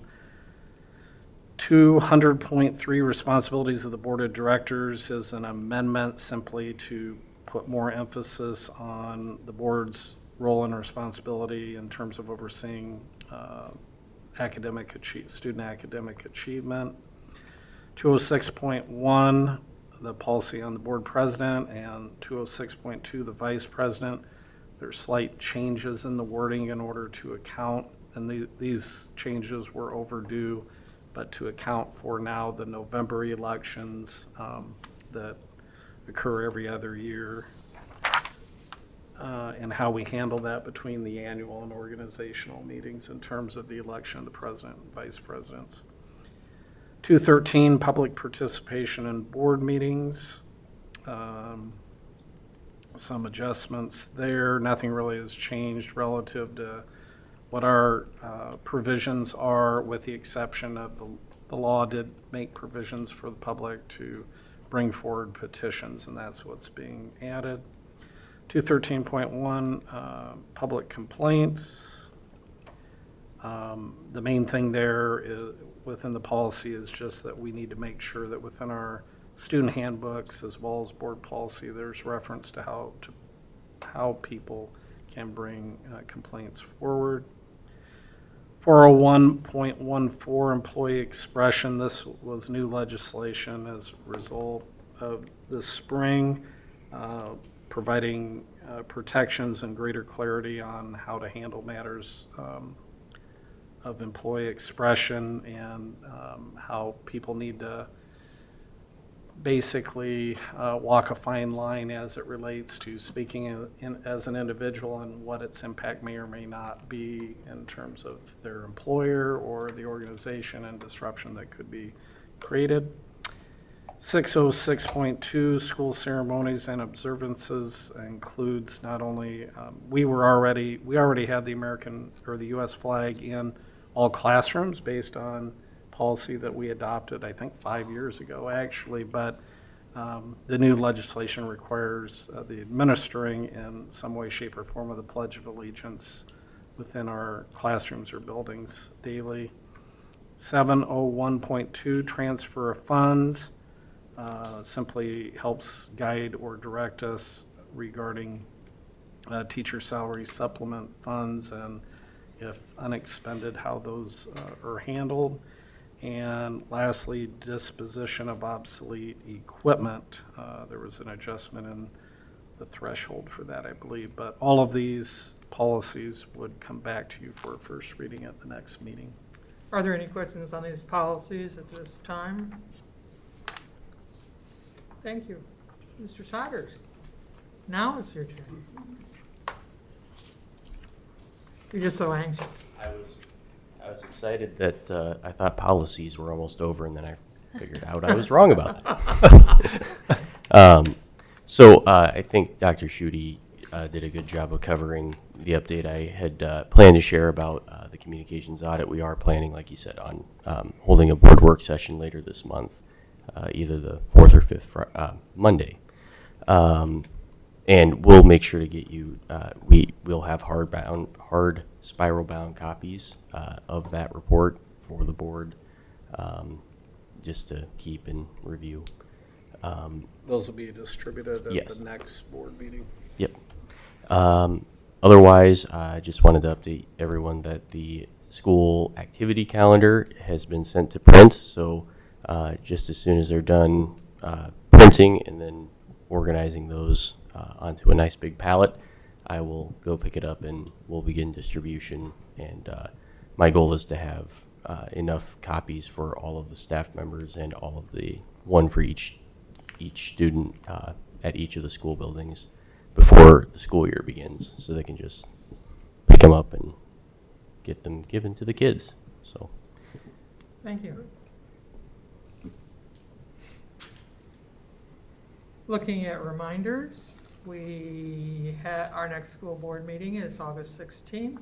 200.3 responsibilities of the Board of Directors is an amendment simply to put more emphasis on the board's role and responsibility in terms of overseeing student academic achievement. 206.1, the policy on the board president, and 206.2, the vice president. There's slight changes in the wording in order to account, and these changes were overdue, but to account for now the November elections that occur every other year, and how we handle that between the annual and organizational meetings in terms of the election of the president and vice presidents. 213, public participation in board meetings. Some adjustments there. Nothing really has changed relative to what our provisions are, with the exception of the law did make provisions for the public to bring forward petitions, and that's what's being added. 213.1, public complaints. The main thing there is, within the policy, is just that we need to make sure that within our student handbooks as well as board policy, there's reference to how people can bring complaints forward. 401.14, employee expression. This was new legislation as a result of this spring, providing protections and greater clarity on how to handle matters of employee expression, and how people need to basically walk a fine line as it relates to speaking as an individual and what its impact may or may not be in terms of their employer or the organization and disruption that could be created. 606.2, school ceremonies and observances, includes not only, we already had the American or the U.S. flag in all classrooms based on policy that we adopted, I think 5 years ago actually, but the new legislation requires the administering in some way, shape, or form of the Pledge of Allegiance within our classrooms or buildings daily. 701.2, transfer of funds, simply helps guide or direct us regarding teacher salary supplement funds, and if unexpended, how those are handled. And lastly, disposition of obsolete equipment. There was an adjustment in the threshold for that, I believe. But all of these policies would come back to you for a first reading at the next meeting. Are there any questions on these policies at this time? Thank you. Mr. Saunders, now it's your turn. You're just so anxious. I was excited that I thought policies were almost over, and then I figured out I was wrong about that. So I think Dr. Schutte did a good job of covering the update I had planned to share about the communications audit. We are planning, like you said, on holding a board work session later this month, either the 4th or 5th Monday. And we'll make sure to get you, we'll have hard spiral-bound copies of that report for the board, just to keep and review. Those will be distributed at Yes. the next board meeting. Yep. Otherwise, I just wanted to update everyone that the school activity calendar has been sent to print, so just as soon as they're done printing and then organizing those onto a nice big pallet, I will go pick it up and we'll begin distribution. And my goal is to have enough copies for all of the staff members and all of one for each student at each of the school buildings before the school year begins, so they can just pick them up and get them given to the kids. So Thank you. Looking at reminders, our next school board meeting is August 16th.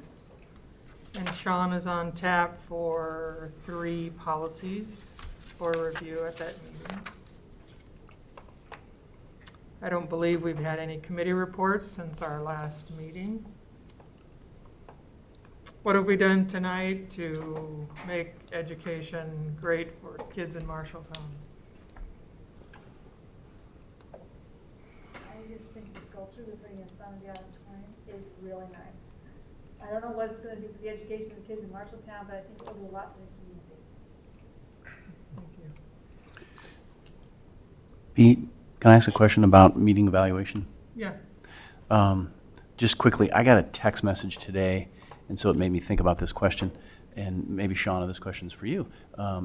And Sean is on tap for 3 policies for review at that meeting. I don't believe we've had any committee reports since our last meeting. What have we done tonight to make education great for kids in Marshalltown? I just think the sculpture they're bringing in front of the auditorium is really nice. I don't know what it's going to do for the education of the kids in Marshalltown, but I think it'll do a lot for the community. Thank you. Pete, can I ask a question about meeting evaluation? Yeah. Just quickly, I got a text message today, and so it made me think about this question, and maybe Shauna, this question is for you.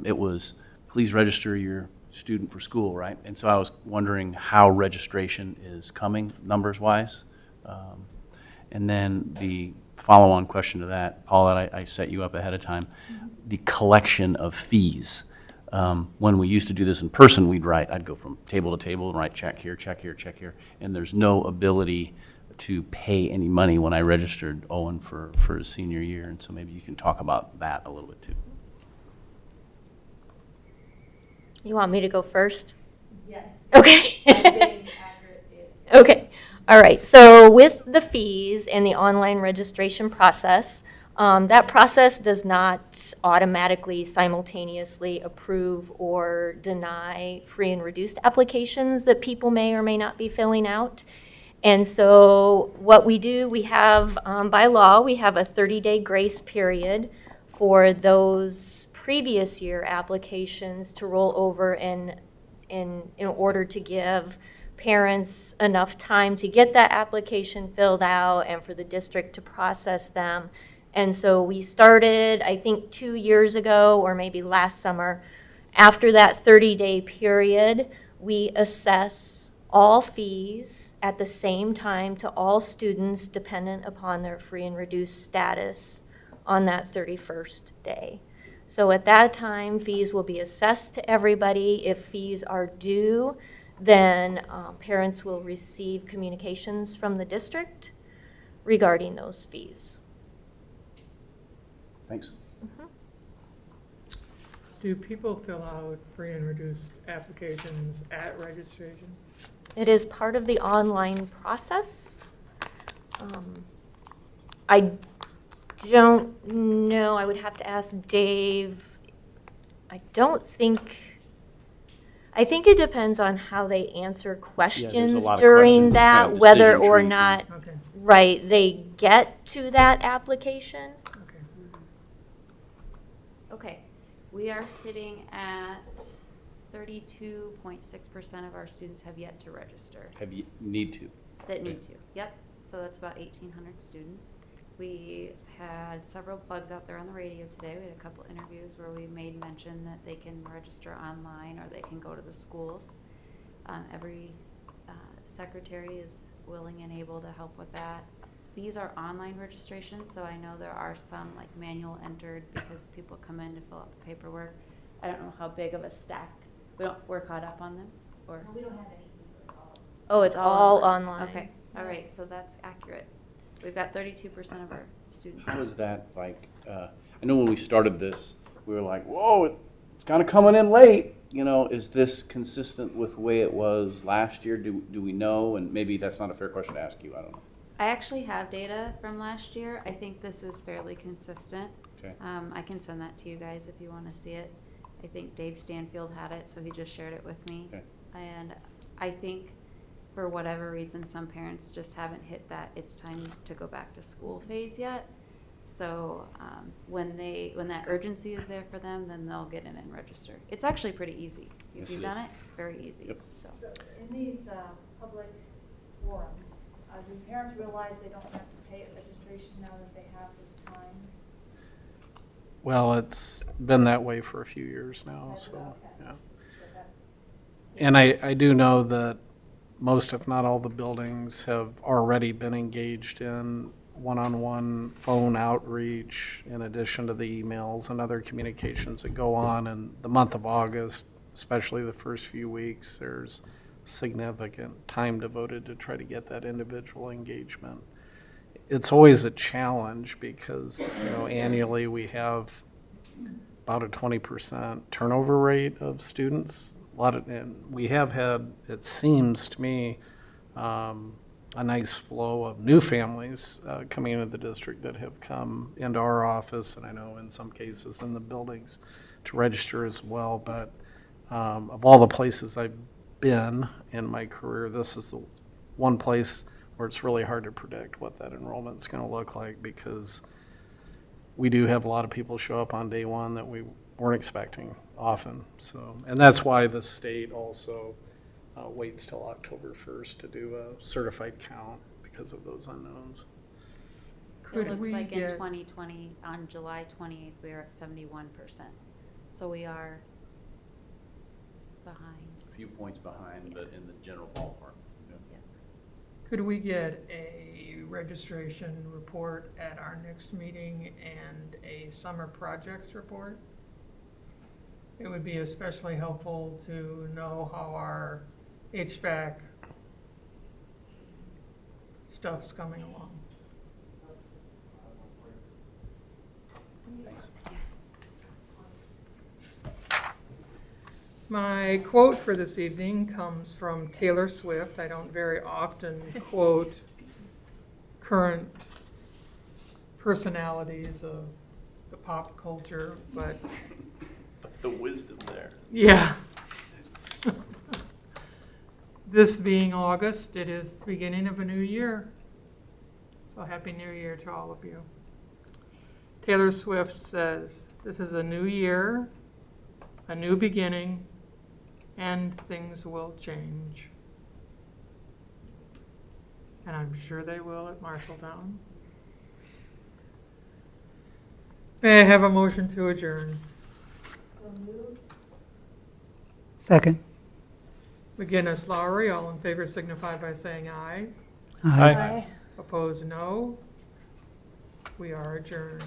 It was, please register your student for school, right? And so I was wondering how registration is coming, numbers-wise. And then the follow-on question to that, Paula, I set you up ahead of time, the collection of fees. When we used to do this in person, I'd go from table to table and write check here, check here, check here, and there's no ability to pay any money when I registered Owen for his senior year, and so maybe you can talk about that a little bit too. You want me to go first? Yes. Okay. I'm getting accurate data. Okay. All right. So with the fees and the online registration process, that process does not automatically simultaneously approve or deny free and reduced applications that people may or may not be filling out. And so what we do, we have, by law, we have a 30-day grace period for those previous year applications to roll over in order to give parents enough time to get that application filled out and for the district to process them. And so we started, I think, 2 years ago or maybe last summer. After that 30-day period, we assess all fees at the same time to all students dependent upon their free and reduced status on that 31st day. So at that time, fees will be assessed to everybody. If fees are due, then parents will receive communications from the district regarding those fees. Thanks. Mm-hmm. Do people fill out free and reduced applications at registration? It is part of the online process. I don't know. I would have to ask Dave. I think it depends on how they answer questions during that, kind of whether decision or tree not, Okay. right, they get to that application. Okay, we are sitting at 32.6% of our students have yet to register. Have you need to? That need to, yep. So that's about 1,800 students. We had several plugs out there on the radio today. We had a couple interviews where we made mention that they can register online or they can go to the schools. Every secretary is willing and able to help with that. These are online registrations, so I know there are some like manual entered because people come in to fill out the paperwork. I don't know how big of a stack. We're caught up on them, or No, we don't have any. It's all online. Okay, all right, so that's accurate. We've got 32% of our students. How is that like? I know when we started this, we were like, "Whoa, it's kind of coming in late." You know, is this consistent with the way it was last year? Do we know? And maybe that's not a fair question to ask you. I don't know. I actually have data from last year. I think this is fairly consistent. Okay. I can send that to you guys if you want to see it. I think Dave Stanfield had it, so he just shared it with me. Okay. And I think for whatever reason, some parents just haven't hit that it's time to go back to school phase yet. So when that urgency is there for them, then they'll get in and register. It's actually pretty easy. If Yes, you've it done is. it, it's very easy. Yep. So in these public forums, do parents realize they don't have to pay at registration now that they have this time? Well, it's been that way for a few years now, so, yeah. And I do know that most, if not all, the buildings have already been engaged in one-on-one phone outreach in addition to the emails and other communications that go on. In the month of August, especially the first few weeks, there's significant time devoted to try to get that individual engagement. It's always a challenge because, annually we have about a 20% turnover rate of students. And we have had, it seems to me, a nice flow of new families coming into the district that have come into our office, and I know in some cases in the buildings to register as well. But of all the places I've been in my career, this is the one place where it's really hard to predict what that enrollment's going to look like, because we do have a lot of people show up on day one that we weren't expecting often. So, and that's why the state also waits till October 1st to do a certified count because of those unknowns. It looks like in 2020, on July 28th, we are at 71%. So we are behind. A few points behind, but in the general ballpark. Yeah. Could we get a registration report at our next meeting and a summer projects report? It would be especially helpful to know how our HVAC stuff's coming along. My quote for this evening comes from Taylor Swift. I don't very often quote current personalities of the pop culture, but The wisdom there. yeah. This being August, it is the beginning of a new year. So Happy New Year to all of you. Taylor Swift says, "This is a new year, a new beginning, and things will change." And I'm sure they will at Marshalltown. May I have a motion to adjourn? Second. McGinnis, Lowry, all in favor signify by saying aye. Aye. Aye. Opposed, no. We are adjourned.